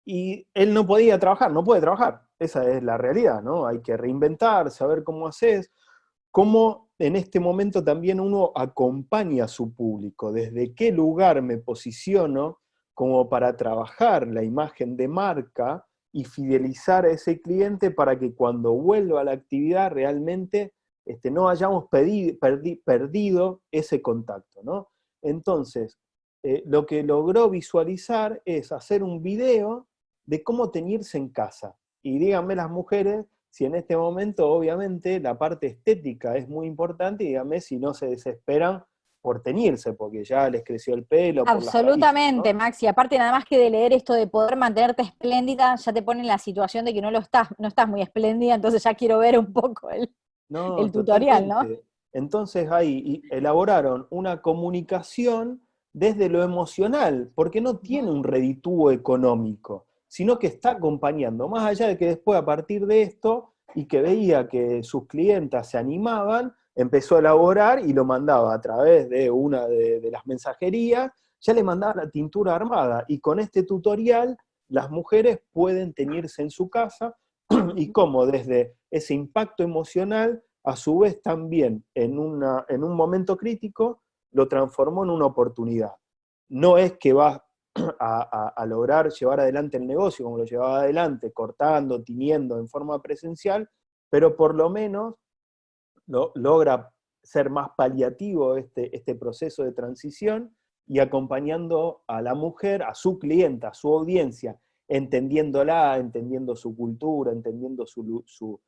y él no podía trabajar, no puede trabajar, esa es la realidad, ¿no? Hay que reinventar, saber cómo haces, cómo en este momento también uno acompaña a su público, desde qué lugar me posiciono como para trabajar la imagen de marca y fidelizar a ese cliente para que cuando vuelva a la actividad realmente no hayamos perdido ese contacto, ¿no? Entonces, lo que logró visualizar es hacer un video de cómo teñirse en casa. Y díganme las mujeres si en este momento, obviamente, la parte estética es muy importante, y díganme si no se desesperan por teñirse, porque ya les creció el pelo, por las raíces, Absolutamente, ¿no? Maxi. Aparte, nada más que de leer esto de poder mantenerte espléndida, ya te pone en la situación de que no estás muy espléndida, entonces ya quiero ver un poco No, el tutorial, ¿no? totalmente. Entonces ahí elaboraron una comunicación desde lo emocional, porque no tiene un reditúo económico, sino que está acompañando, más allá de que después a partir de esto, y que veía que sus clientas se animaban, empezó a elaborar y lo mandaba a través de una de las mensajerías, ya le mandaba la tintura armada, y con este tutorial las mujeres pueden teñirse en su casa y cómo desde ese impacto emocional, a su vez también en un momento crítico, lo transformó en una oportunidad. No es que vas a lograr llevar adelante el negocio como lo llevaba adelante, cortando, tiñendo en forma presencial, pero por lo menos logra ser más paliativo este proceso de transición y acompañando a la mujer, a su clienta, a su audiencia, entendiéndola, entendiendo su cultura, entendiendo su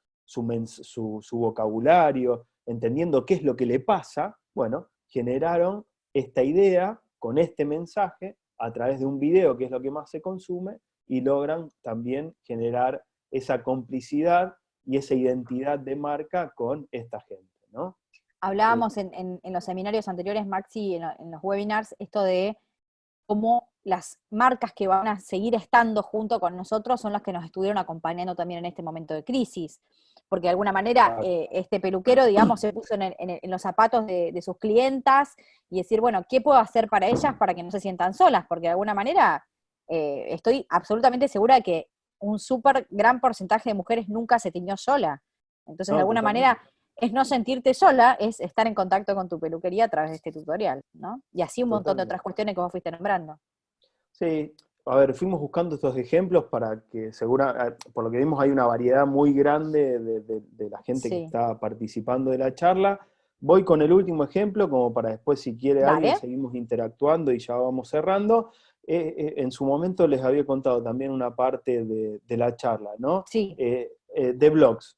vocabulario, entendiendo qué es lo que le pasa. Bueno, generaron esta idea con este mensaje a través de un video, que es lo que más se consume, y logran también generar esa complicidad y esa identidad de marca con esta gente, ¿no? Eh, Hablábamos en los seminarios anteriores, Maxi, en los webinars, esto de cómo las marcas que van a seguir estando junto con nosotros son las que nos estuvieron acompañando también en este momento de crisis. Porque de alguna manera este peluquero, digamos, se puso en los zapatos de sus clientas y decir, bueno, ¿qué puedo hacer para ellas para que no se sientan solas? Porque de alguna manera estoy absolutamente segura de que un súper gran porcentaje de mujeres nunca se tiñó sola. Entonces, de no, alguna manera, totalmente. es no sentirte sola, es estar en contacto con tu peluquería a través de este tutorial, ¿no? Y así un montón de otras Totalmente. cuestiones que vos fuiste nombrando. Sí, a ver, fuimos buscando estos ejemplos para que por lo que vimos hay una variedad muy grande de la gente que Sí. está participando de la charla. Voy con el último ejemplo, como para después, si quiere alguien, Dale. seguimos interactuando y ya vamos cerrando. En su momento les había contado también una parte de la charla, ¿no? Sí. De blogs.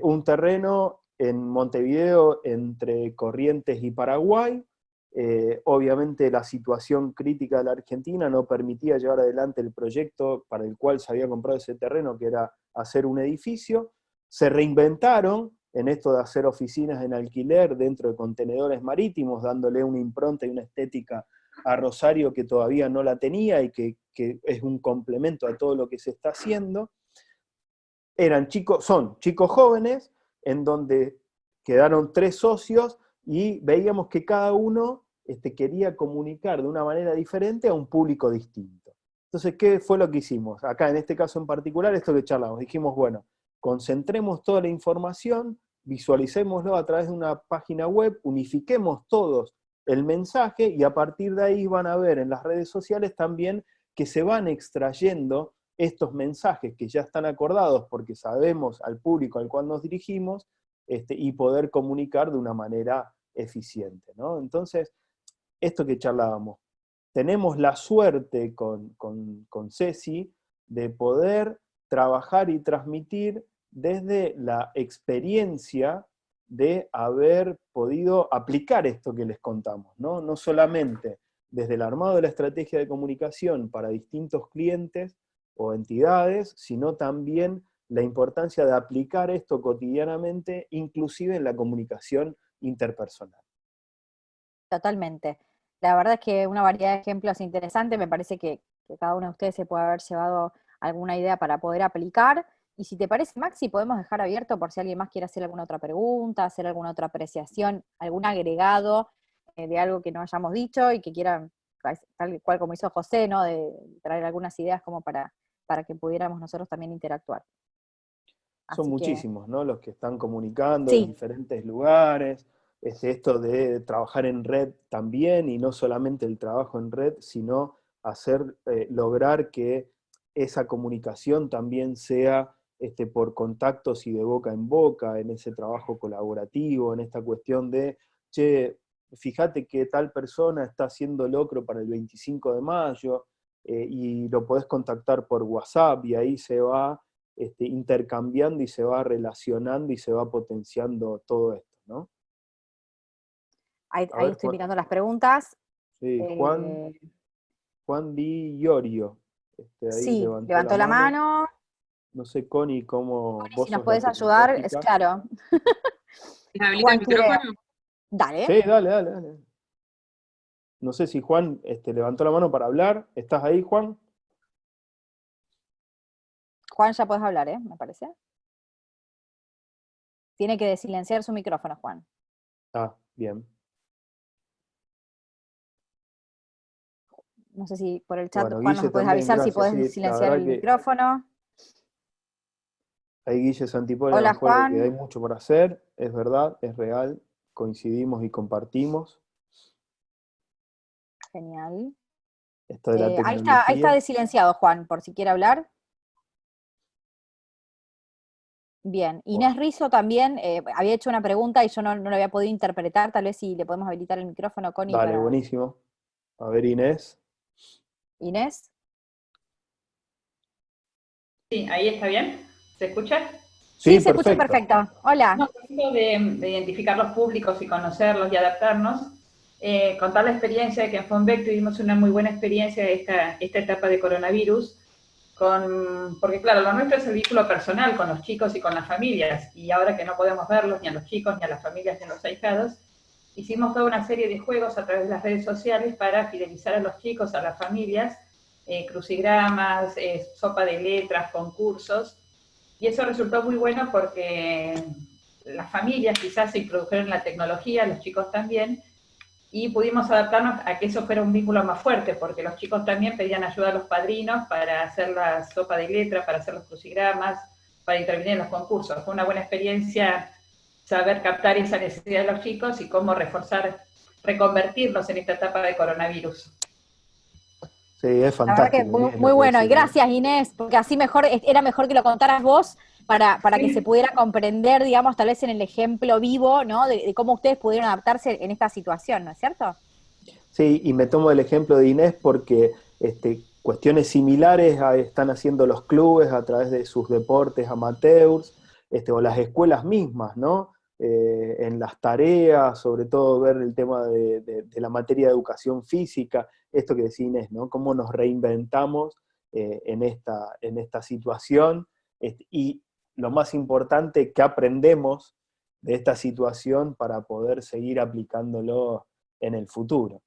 Un terreno en Montevideo entre Corrientes y Paraguay. Obviamente la situación crítica de la Argentina no permitía llevar adelante el proyecto para el cual se había comprado ese terreno, que era hacer un edificio. Se reinventaron en esto de hacer oficinas en alquiler dentro de contenedores marítimos, dándole una impronta y una estética a Rosario que todavía no la tenía y que es un complemento a todo lo que se está haciendo. Son chicos jóvenes, en donde quedaron 3 socios y veíamos que cada uno quería comunicar de una manera diferente a un público distinto. Entonces, ¿qué fue lo que hicimos? Acá, en este caso en particular, esto que charlamos, dijimos, bueno, concentremos toda la información, visualicémoslo a través de una página web, unifiquemos todos el mensaje y a partir de ahí van a ver en las redes sociales también que se van extrayendo estos mensajes que ya están acordados porque sabemos al público al cual nos dirigimos, y poder comunicar de una manera eficiente, ¿no? Entonces, esto que charlábamos, tenemos la suerte con Ceci de poder trabajar y transmitir desde la experiencia de haber podido aplicar esto que les contamos, ¿no? No solamente desde el armado de la estrategia de comunicación para distintos clientes o entidades, sino también la importancia de aplicar esto cotidianamente, inclusive en la comunicación interpersonal. Totalmente. La verdad es que una variedad de ejemplos interesantes, me parece que cada uno de ustedes se puede haber llevado alguna idea para poder aplicar. Y si te parece, Maxi, podemos dejar abierto por si alguien más quiere hacer alguna otra pregunta, hacer alguna otra apreciación, algún agregado de algo que no hayamos dicho y que quieran, tal cual como hizo José, ¿no? De traer algunas ideas como para que pudiéramos nosotros también interactuar. Son Así que, muchísimos, ¿no? Los que están comunicando de sí, diferentes lugares, esto de trabajar en red también, y no solamente el trabajo en red, sino lograr que esa comunicación también sea por contactos y de boca en boca, en ese trabajo colaborativo, en esta cuestión de, che, fíjate que tal persona está haciendo locro para el 25 de mayo, y lo podés contactar por WhatsApp, y ahí se va intercambiando y se va relacionando y se va potenciando todo esto, ¿no? A ahí ver, estoy mirando las preguntas. sí, Eh, Juan Di Iorio, ahí sí, levantó la levantó la mano. mano. No sé, Connie, cómo Connie, si vos nos sos la puedes ayudar, es tecnológica. claro. ¿Les habilita el Juan quiere, micrófono? dale. Sí, dale, dale, dale. No sé si Juan levantó la mano para hablar. ¿Estás ahí, Juan? Juan, ya puedes hablar, me parece. Tiene que desilenciar su micrófono, Juan. Ah, bien. No sé si por el chat, Bueno, Juan, Guille nos puedes también, avisar si gracias. puedes Sí, la silenciar verdad el que micrófono. ahí Guille Santipoli Hola, nos pone que hay Juan. mucho por hacer. Es verdad, es real. Coincidimos y compartimos Genial. esto de la Ahí está tecnología. desilenciado, Juan, por si quiere hablar. Bien. Bueno, Inés Rizo también había hecho una pregunta y yo no lo había podido interpretar. Tal vez si le podemos habilitar el micrófono, Connie, dale, para buenísimo. A ver, Inés. Inés. Sí, ahí está bien. ¿Se escucha? Sí, Sí, se escucha perfecto. perfecto. Hola. No, tratando de identificar los públicos y conocerlos y adaptarnos, contar la experiencia de que en Fonbec tuvimos una muy buena experiencia esta etapa de coronavirus, porque claro, lo nuestro es el vínculo personal con los chicos y con las familias, y ahora que no podemos verlos ni a los chicos, ni a las familias, ni a los ahijados, hicimos toda una serie de juegos a través de las redes sociales para fidelizar a los chicos, a las familias, crucigramas, sopa de letras, concursos, y eso resultó muy bueno porque las familias quizás se introdujeron en la tecnología, los chicos también, y pudimos adaptarnos a que eso fuera un vínculo más fuerte, porque los chicos también pedían ayuda a los padrinos para hacer la sopa de letras, para hacer los crucigramas, para intervenir en los concursos. Fue una buena experiencia saber captar esa necesidad de los chicos y cómo reforzar, reconvertirlos en esta etapa de coronavirus. Sí, es La verdad que fantástico, muy, Inés, lo muy que bueno. Y decís, ¿eh? gracias, Inés, porque así mejor, era mejor que lo contaras vos para que se Sí. pudiera comprender, digamos, tal vez en el ejemplo vivo, ¿no? De cómo ustedes pudieron adaptarse en esta situación, ¿no es cierto? Sí, y me tomo el ejemplo de Inés porque cuestiones similares están haciendo los clubes a través de sus deportes amateurs, o las escuelas mismas, ¿no? En las tareas, sobre todo ver el tema de la materia de educación física, esto que decía Inés, ¿no? Cómo nos reinventamos en esta situación, y lo más importante, que aprendemos de esta situación para poder seguir aplicándolo en el futuro.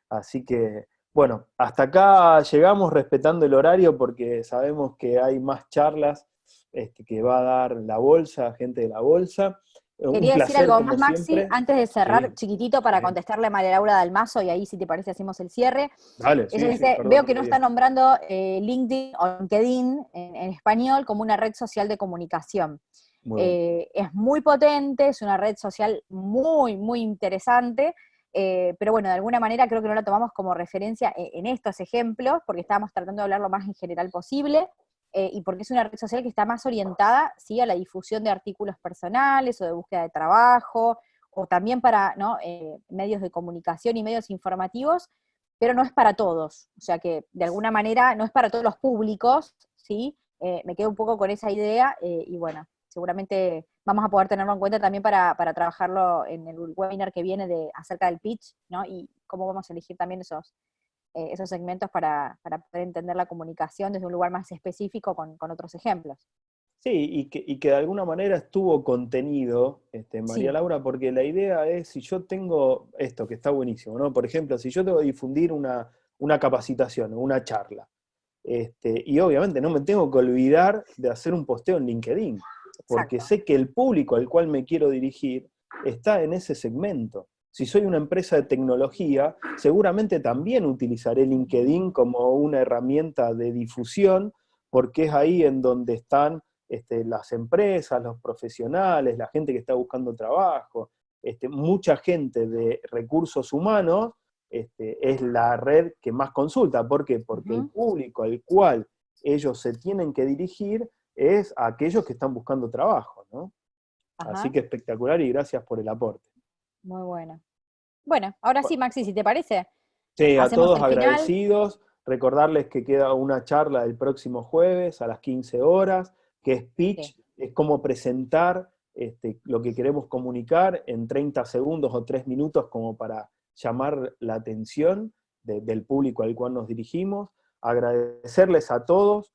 Así que, bueno, hasta acá llegamos respetando el horario porque sabemos que hay más charlas que va a dar la bolsa, gente de la bolsa. Un Quería decir placer algo más, como Maxi, siempre. antes de cerrar, Sí, chiquitito, para sí. contestarle a María Laura Dalmazo, y ahí, si te parece, hacemos el cierre. Dale, Ella sí, sí, dice, perdón, veo no que te no está había. nombrando LinkedIn o LinkedIn en español como una red social de comunicación. Muy bueno. Es muy potente, es una red social muy, muy interesante, pero bueno, de alguna manera creo que no la tomamos como referencia en estos ejemplos, porque estábamos tratando de hablar lo más en general posible, y porque es una red social que está más orientada, ¿sí?, a la difusión de artículos personales o de búsqueda de trabajo, o también para, ¿no?, medios de comunicación y medios informativos, pero no es para todos, o sea que de alguna manera no es para todos los públicos, ¿sí? Me quedo un poco con esa idea, y bueno, seguramente vamos a poder tenerlo en cuenta también para trabajarlo en el webinar que viene acerca del pitch, ¿no? Y cómo vamos a elegir también esos segmentos para poder entender la comunicación desde un lugar más específico con otros ejemplos. Sí, y que de alguna manera estuvo contenido, María Sí, Laura, porque la idea es, si yo tengo esto, que está buenísimo, ¿no? Por ejemplo, si yo tengo que difundir una capacitación o una charla, y obviamente no me tengo que olvidar de hacer un posteo en LinkedIn, porque exacto. sé que el público al cual me quiero dirigir está en ese segmento. Si soy una empresa de tecnología, seguramente también utilizaré LinkedIn como una herramienta de difusión, porque es ahí en donde están las empresas, los profesionales, la gente que está buscando trabajo, mucha gente de recursos humanos, es la red que más consulta. ¿Por qué? Porque el Ujú. público al cual ellos se tienen que dirigir es a aquellos que están buscando trabajo, ¿no? Así Ajá, que espectacular y gracias por el aporte. muy bueno. Bueno, ahora sí, Maxi, si te parece, Sí, a hacemos todos el final. agradecidos. Recordarles que queda una charla el próximo jueves a las 15 horas, que es Sí. pitch, es cómo presentar lo que queremos comunicar en 30 segundos o 3 minutos como para llamar la atención del público al cual nos dirigimos. Agradecerles a todos,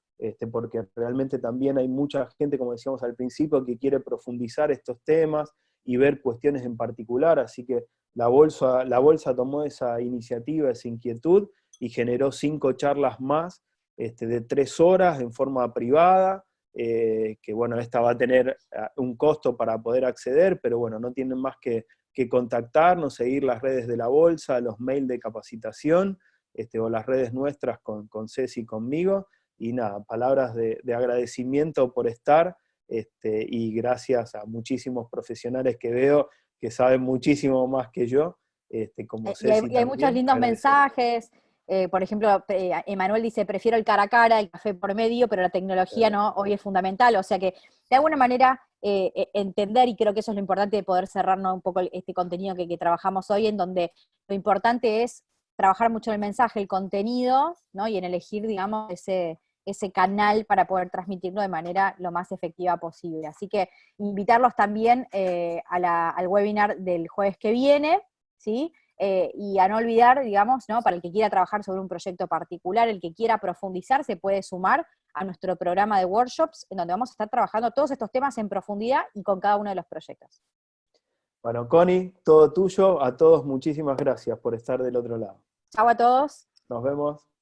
porque realmente también hay mucha gente, como decíamos al principio, que quiere profundizar estos temas y ver cuestiones en particular, así que la bolsa tomó esa iniciativa, esa inquietud, y generó 5 charlas más de 3 horas en forma privada, que bueno, esta va a tener un costo para poder acceder, pero bueno, no tienen más que contactarnos, seguir las redes de la bolsa, los mails de capacitación, o las redes nuestras con Ceci y conmigo, y nada, palabras de agradecimiento por estar, y gracias a muchísimos profesionales que veo que saben muchísimo más que yo, como Y hay, Ceci y hay muchos también, lindos agradecerles. mensajes. Por ejemplo, Emanuel dice, prefiero el cara a cara, el café por medio, pero la tecnología no, hoy es fundamental. O sea que, de alguna manera, entender, y creo que eso es lo importante de poder cerrarnos un poco este contenido que trabajamos hoy, en donde lo importante es trabajar mucho en el mensaje, el contenido, ¿no? Y en elegir, digamos, ese canal para poder transmitirlo de manera lo más efectiva posible. Así que invitarlos también al webinar del jueves que viene, ¿sí? Y a no olvidar, digamos, ¿no? Para el que quiera trabajar sobre un proyecto particular, el que quiera profundizar, se puede sumar a nuestro programa de workshops, en donde vamos a estar trabajando todos estos temas en profundidad y con cada uno de los proyectos. Bueno, Connie, todo tuyo, a todos muchísimas gracias por estar del otro lado. Chau a todos. Nos vemos.